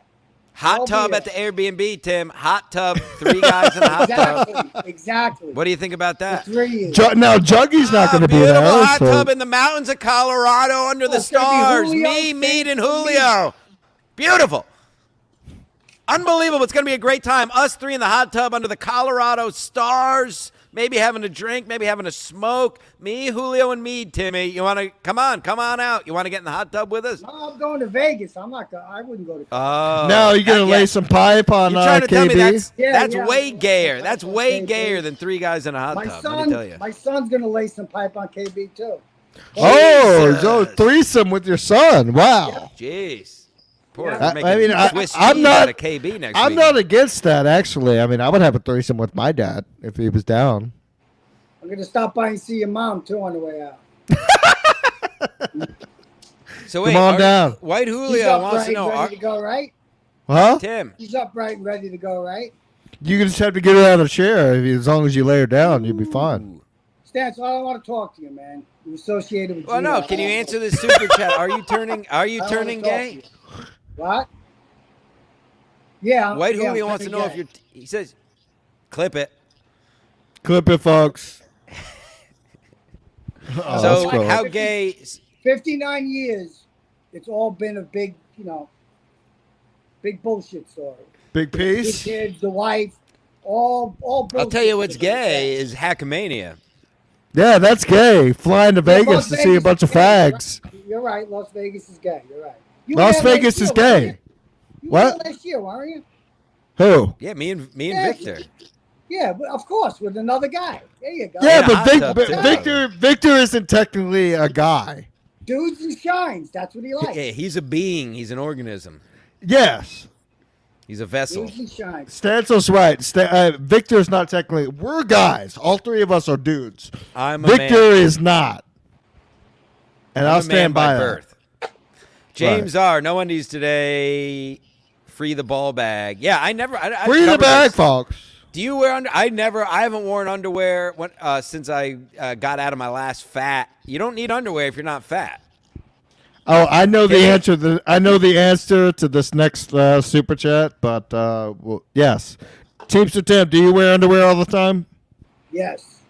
Hot I'll tub be at the Airbnb, Tim. Hot tub. 3 guys in a hot tub. Exactly. What do you think about that? 3 years. Now, Juggy's not going to be Beautiful there. hot so- tub in the mountains of Colorado under the it's gonna be stars. Julio, Me, Mead, and Stan, Julio. Beautiful. Unbelievable. It's going to be a great time. Us 3 in the hot tub under the Colorado stars. Maybe having a drink, maybe having a smoke. Me, Julio, and Mead, Timmy. You want to come on out. You want to get in the hot tub with us? No, I'm going to Vegas. I'm not. I wouldn't go to. Oh. Now you're going to lay some pipe on You're trying to tell me KB? that's Yeah. way gayer. That's way Okay, gayer okay. than 3 guys in a hot My tub. Let me tell you. son's going to lay some pipe on KB too. Oh, Jesus. so threesome with your son. Wow. Jeez. Poor, Yeah. we're making I mean, Swiss I'm cheese not- out of KB next I'm week. not against that, actually. I mean, I would have a threesome with my dad if he was down. I'm going to stop by and see your mom too on the way out. So wait, Come on down. White He's Julio wants to upright, know, ready to go, right? Huh? Tim, He's upright and ready to go, right? You just have to get her out of the chair. As long as you lay her down, you'll be fine. Stance, I don't want to talk to you, man. You're associated with. well, no, Gino. can you answer this super chat? Are you turning I don't wanna talk gay? to you. What? Yeah. White yeah, Julio I'm wants to know turning if gay. you're. He says, clip it. Clip it, folks. Oh, So that's cool. how gay? 59 years. It's all been a big, big bullshit story. Big The piece? kids, the wife, all bullshit. I'll tell you what's gay is hackamania. Yeah, that's gay. Flying to Vegas Las to see a Vegas bunch is of gay, fags. You're right. Las Vegas is gay. You're right. You Las were there Vegas last is year, weren't gay. you? You What? were there last year, weren't you? Who? Yeah, me and Yeah, Victor. Yeah, but of course, with another guy. There you go. Yeah, In a but hot tub, too. Victor isn't technically a guy. Dudes and shines. That's what he likes. Yeah, he's a being. He's an organism. Yes. He's a vessel. Dudes and shines. Stansel's right. Victor's not technically. We're guys. All 3 of us are dudes. I'm a Victor man. is not. And I'm I'll a man stand by that. birth. James R. No undies today. Free the ball bag. Yeah, I never. I've Free the covered bag, this. folks. Do you wear under? I haven't worn underwear since I got out of my last fat. You don't need underwear if you're not fat. Oh, I know the Okay. answer. I know the answer to this next super chat, but well, yes. Teamster Tim, do you wear underwear all the time? Yes.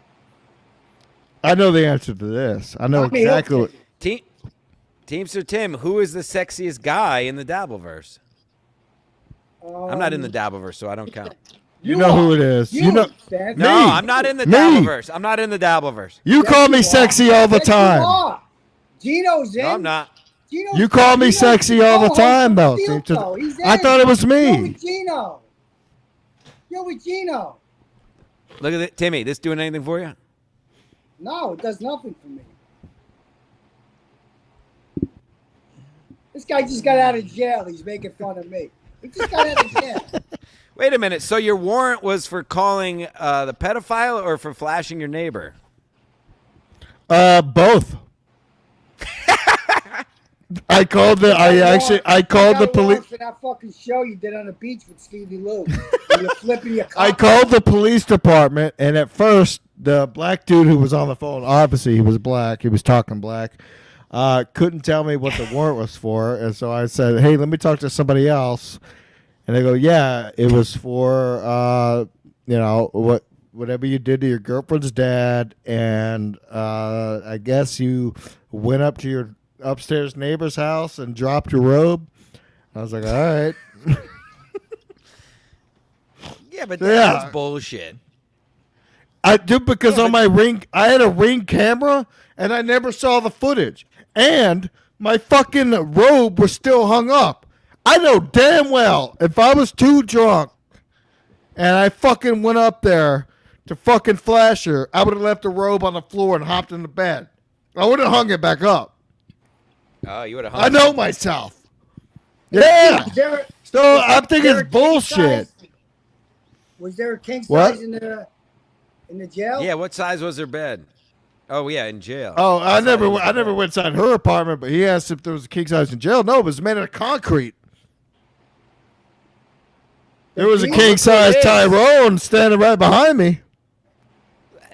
I know the answer to this. I know Tommy exactly what. Hilfiger. Teamster Tim, who is the sexiest guy in the Dabbleverse? I'm not in the Dabbleverse, so I don't count. You know who it is. You know. Stan. No, Me. I'm not in the Me. Dabbleverse. I'm not in the Dabbleverse. You Yes, call me you sexy are. all the Yes, you time. are. Gino's in. No, I'm not. Gino's, You call me Gino's sexy all the co-host time, of though. Steel Toe. He's in. I thought it was You're me. with Gino. You're with Gino. Look at it, Timmy. This doing anything for you? No, it does nothing for me. This guy just got out of jail. He's making fun of me. He just got out of jail. Wait a minute. So your warrant was for calling the pedophile or for flashing your neighbor? Both. I called the. I called the police. For that fucking show you did on the beach with Stevie Lou. When you're flipping your I cock. called the police department, and at first, the black dude who was on the phone, obviously he was black, he was talking black, couldn't tell me what the warrant was for, and so I said, "Hey, let me talk to somebody else." And they go, "Yeah, it was for whatever you did to your girlfriend's dad, and I guess you went up to your upstairs neighbor's house and dropped your robe." I was like, "All right." Yeah, but Yeah. that's bullshit. I do because on my Ring, I had a Ring camera and I never saw the footage. And my fucking robe was still hung up. I know damn well if I was too drunk and I fucking went up there to fucking flash her, I would have left the robe on the floor and hopped in the bed. I would have hung it back up. Oh, you would have. I know myself. Yeah. So I'm thinking it's bullshit. Was there a king What? size in the jail? Yeah, what size was her bed? Oh yeah, in jail. Oh, I What size never was the bed? went inside her apartment, but he asked if there was a king size in jail. No, it was made out of concrete. There was a Look king size it is. Tyrone standing right behind me.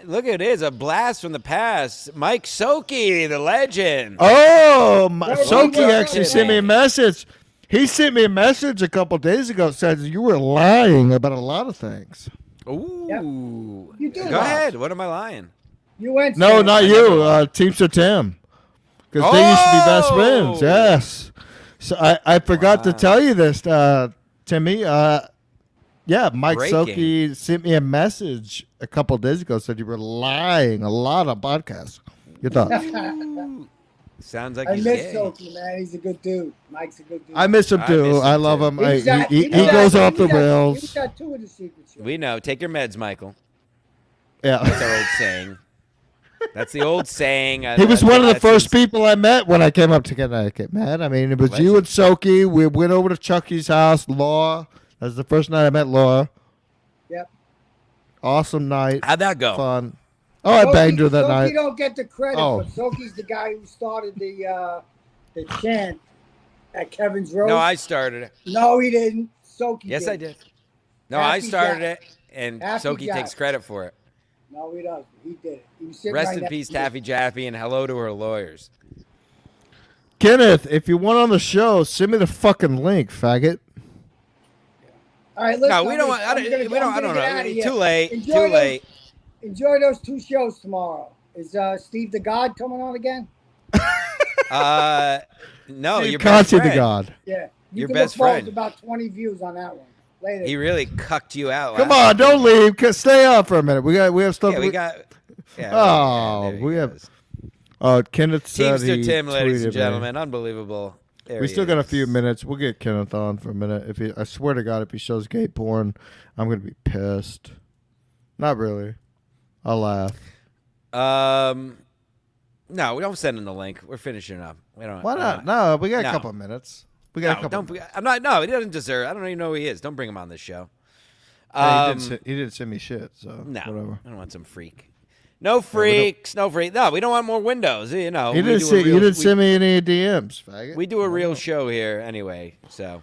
Look, it is a blast from the past. Mike Soki, the legend. Oh, Where Soki were you actually at? sent me a message. He sent me a message a couple days ago. Said you were lying about a lot of things. Ooh. You do Go lie. ahead. What am I lying? You went. No, Stan. not you, Teamster Tim. Because they used to be best friends. Oh! Yes. So I forgot to Wow. tell you this, Timmy. Yeah, Mike Breaking. Soki sent me a message a couple days ago. Said you were lying a lot on podcasts. Your thoughts? Sounds like I he's miss gay. Sophie, man. He's a good dude. Mike's a good dude. I miss him I too. miss him I love too. him. He was at- He was goes at- off the he was at- He rails. was at 2 of the secret shows. We know. Take your meds, Michael. Yeah. That's our old saying. That's the old saying. He was one of the That's first his- people I met when I came up to Connecticut, man. I mean, it was you and Soki. We went over to Chucky's house. Law. That was the first night I met Laura. Yep. Awesome night. How'd that go? Fun. Oh, I banged her that Sophie night. don't get the credit, Oh. but Sophie's the guy who started the chant at Kevin's Road. No, I started it. No, he didn't. Sophie Yes, did. I did. No, I Happy started Jack. it, and Happy Soki Jack. takes credit for it. No, he doesn't. He did it. He was sitting Rest right in next peace, to me. Taffy Jaffe, and hello to her lawyers. Kenneth, if you want on the show, send me the fucking link, faggot. All right, listen. No, we I'm don't. gonna- I I'm don't. gonna- We don't. I'm I don't gonna get out of know. here. Too late. Enjoy Too those- late. Enjoy those 2 shows tomorrow. Is Steve the God coming on again? No, Steve your best Conti the friend. God. Yeah. You Your can best look forward friend. to about 20 views on that one. Later. He really cucked you out. Come last on, don't leave. Stay on for a minute. We have stuff. Yeah, we got. Yeah, Oh, yeah, there he we have- goes. Kenneth said Teamster he Tim, ladies tweeted and me. gentlemen, unbelievable. There We he still got a is. few minutes. We'll get Kenneth on for a minute. I swear to God, if he shows gay porn, I'm gonna be pissed. Not really. I'll laugh. No, we don't send him the link. We're finishing up. We don't. Why not? No, we got no. a couple minutes. We got a No, couple. don't. I'm not. No, he doesn't deserve. I don't even know who he is. Don't bring him on this show. Hey, he didn't send me shit. So No, whatever. I don't want some freak. No freaks. No freak. No, we don't want more windows. You know, He we didn't do a send. real- You didn't we- send me any DMs, faggot. We do a real show here anyway, so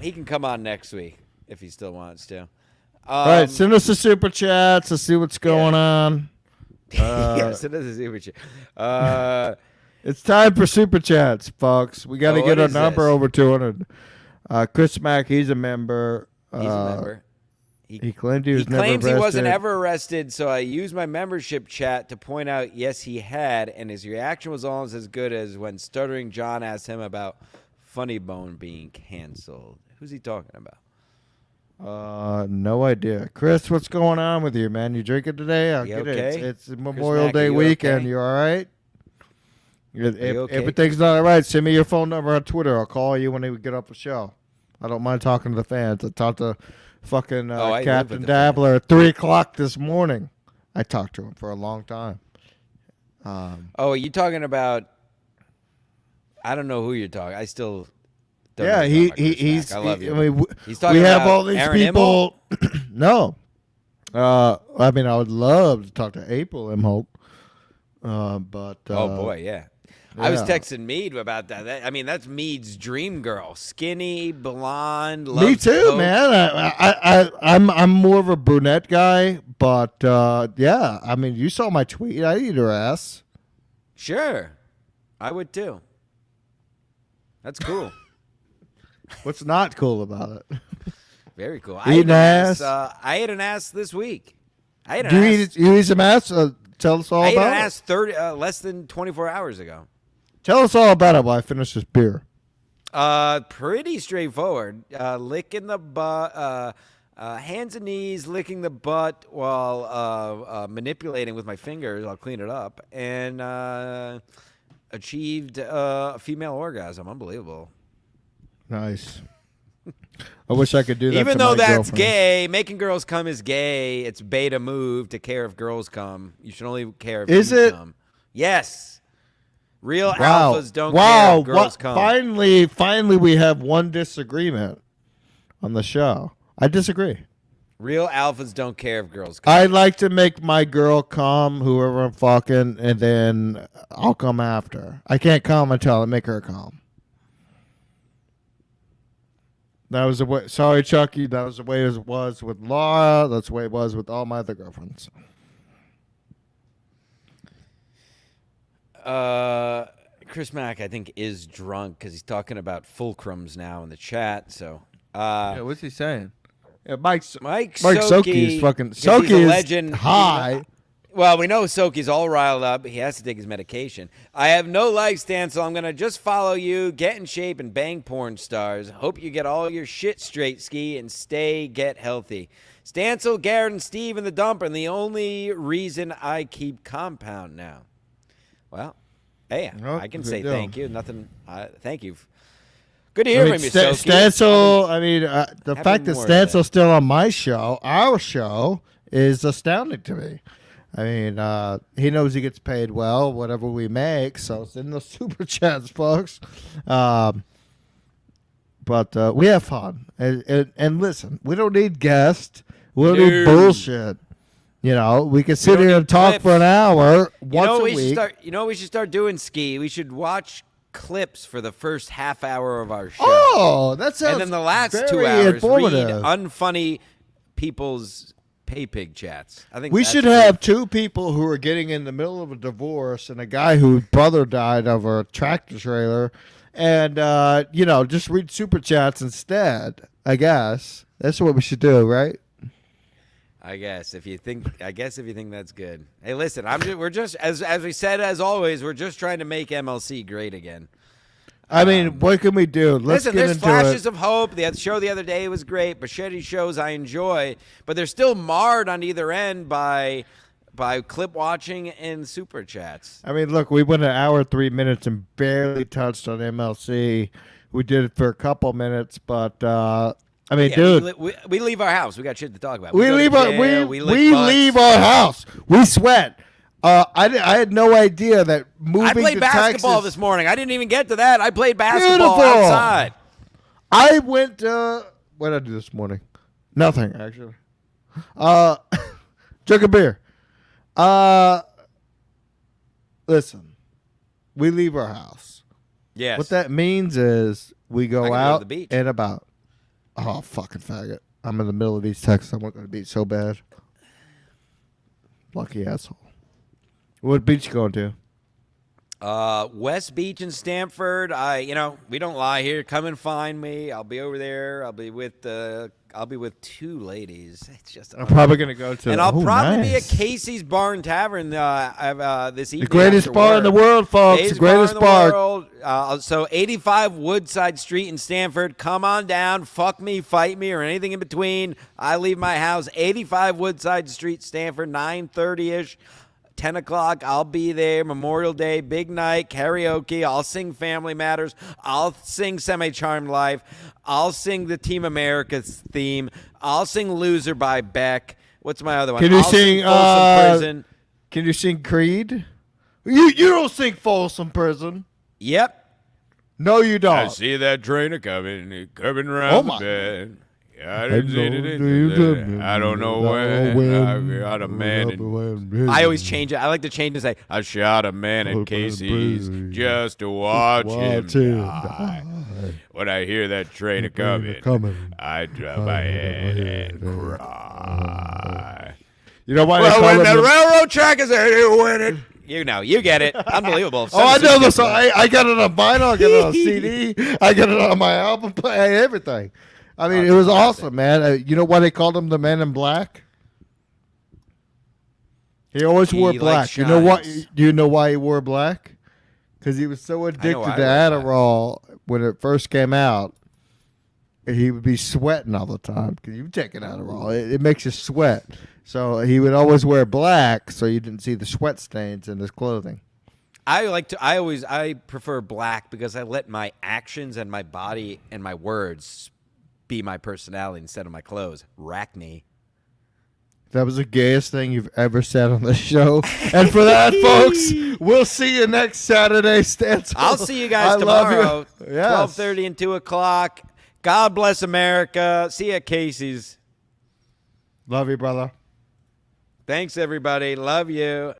he can come on next week if he still wants to. All right, send us the super chats. Let's see what's going on. yes, it is a super chat. It's time for super chats, folks. We got to Oh, get what our is number this? over 200. Chris Mack, he's a member. He's a member. He claimed he was He never claims he wasn't arrested. ever arrested, so I used my membership chat to point out, yes, he had, and his reaction was almost as good as when Stuttering John asked him about Funny Bone being canceled. Who's he talking about? No idea. Chris, what's going on with you, man? You drinking today? I You get okay? it. It's Memorial Mack, are Day you weekend. okay? You all right? If you okay? everything's not all right, send me your phone number on Twitter. I'll call you when we get off the show. I don't mind talking to the fans. I talked to fucking I live Captain with the Dabbler at 3 o'clock this morning. I talked to him for a long time. Oh, are you talking about? I don't know who you're talking. I still. Don't know Yeah, who you're talking about, Chris he's. Mack. I love you. I mean, He's talking we have about all these Aaron Immel? people. No, I mean, I would love to talk to April Imholt, but Oh boy, yeah. I was yeah. texting Mead about that. I mean, that's Mead's dream girl. Skinny, blonde. Me loves too, Coke. man. I'm more of a brunette guy, but yeah. I mean, you saw my tweet. I eat her ass. Sure, I would too. That's cool. What's not cool about it? Very cool. Eating ass? I ate an ass this week. I ate an Do ass. you eat some ass? Tell us all I ate an about it. ass less than 24 hours ago. Tell us all about it while I finish this beer. Pretty straightforward. Licking the butt, hands and knees, licking the butt while manipulating with my fingers. I'll clean it up and achieved a female orgasm. Unbelievable. Nice. I wish I could do that. Even to though my that's girlfriend. gay, making girls come is gay. It's beta move to care if girls come. You should only care if Is you it? come. Yes. Real Wow. alphas don't care if girls come. Finally, we have one disagreement on the show. I disagree. Real alphas don't care if girls come. I like to make my girl come, whoever I'm fucking, and then I'll come after. I can't come until I make her come. That was the way. Sorry, Chucky. That was the way it was with Laura. That's the way it was with all my other girlfriends. Chris Mack, I think, is drunk because he's talking about fulcrums now in the chat. So, What's he saying? Yeah, Mike Soki is fucking. 'cause Soki he's a is legend. high. Well, we know Soki's all riled up. He has to take his medication. I have no life, Stan, so I'm going to just follow you, get in shape, and bang porn stars. Hope you get all your shit straight, Ski, and get healthy. Stancil, Garrett, and Steve in the dump, and the only reason I keep Compound now. Well, hey, Oh, I can good say deal. thank you. Thank you. Good to hear from you, Soki. Stancil, the having fact that more of that. Stancel's still on my show, our show, is astounding to me. I mean, he knows he gets paid well, whatever we make, so it's in the super chats, folks. But we have fun. And listen, we don't need guests. We don't need No. bullshit. You know, we can sit don't here and need talk clips. for an hour You once know a what we week. should start? You know what we should start doing, Ski? We should watch clips for the first half hour of our show. Oh, that sounds and then the last very 2 hours, read informative. unfunny people's pay pig chats. I think We that's should great. have two people who are getting in the middle of a divorce and a guy whose brother died of a tractor trailer and, just read super chats instead, I guess. That's what we should do, right? I guess if you think that's good. Hey, listen, we're just as we said, as always, we're just trying to make MLC great again. I mean, what can we do? Let's Listen, get there's into flashes it. of hope. The show the other day was great. Machete shows I enjoy, but they're still marred on either end by clip watching and super chats. I mean, look, we went an hour, 3 minutes and barely touched on MLC. We did it for a couple minutes, but, dude. We leave our house. We got shit to talk about. We go to leave jail, we lick butts. leave our house. We sweat. I had no idea that moving I played to basketball Texas, this morning. I didn't even get to that. I played basketball Beautiful. outside. I went. What did I do this morning? Nothing actually. Took a beer. Listen, we leave our house. Yes. What that means is we I go can go to out the beach. and about. Oh, fucking faggot! I'm in the middle of East Texas. I want to go to the beach so bad. Lucky asshole. What beach you going to? West Beach and Stamford. We don't lie here. Come and find me. I'll be over there. I'll be with 2 ladies. It's just I'm probably gonna go to. and I'll probably be at nice. Casey's Bar and Tavern this evening. The greatest after bar in the work. world, folks. The greatest bar. In bar. the world. So 85 Woodside Street in Stamford. Come on down. Fuck me, fight me, or anything in between. I leave my house 85 Woodside Street, Stamford, 9:30ish. 10 o'clock, I'll be there. Memorial Day, big night, karaoke. I'll sing Family Matters. I'll sing Semi-Charmed Life. I'll sing the Team America's theme. I'll sing Loser by Beck. What's my other one? Can you I'll sing Folsom Prison. Can you sing Creed? You don't sing Folsom Prison. Yep. No, you don't. I see that train coming around Oh, my. the bend. I I don't know when I got a man. I always change it. I like to change and say, I shot a man at Casey's just to watch him die. When I hear that train coming, I drop my head and cry. You know why they Well, call when him the the railroad track is there, you win it. You get it. Unbelievable. Oh, I know the song. I got it on vinyl. I got it on CD. I got it on my album. Everything. I mean, it was awesome, man. You know why they called him the Man in Black? He always wore black. You know what? Do you know why he wore black? Because he was so addicted to Adderall when it first came out. He would be sweating all the time because you were taking Adderall. It makes you sweat. So he would always wear black so you didn't see the sweat stains in his clothing. I prefer black because I let my actions and my body and my words be my personality instead of my clothes. Rackney. That was the gayest thing you've ever said on the show. And for that, folks, we'll see you next Saturday. I'll see you guys tomorrow, Yes. 12:30 and 2 o'clock. God bless America. See you at Casey's. Love you, brother. Thanks, everybody. Love you.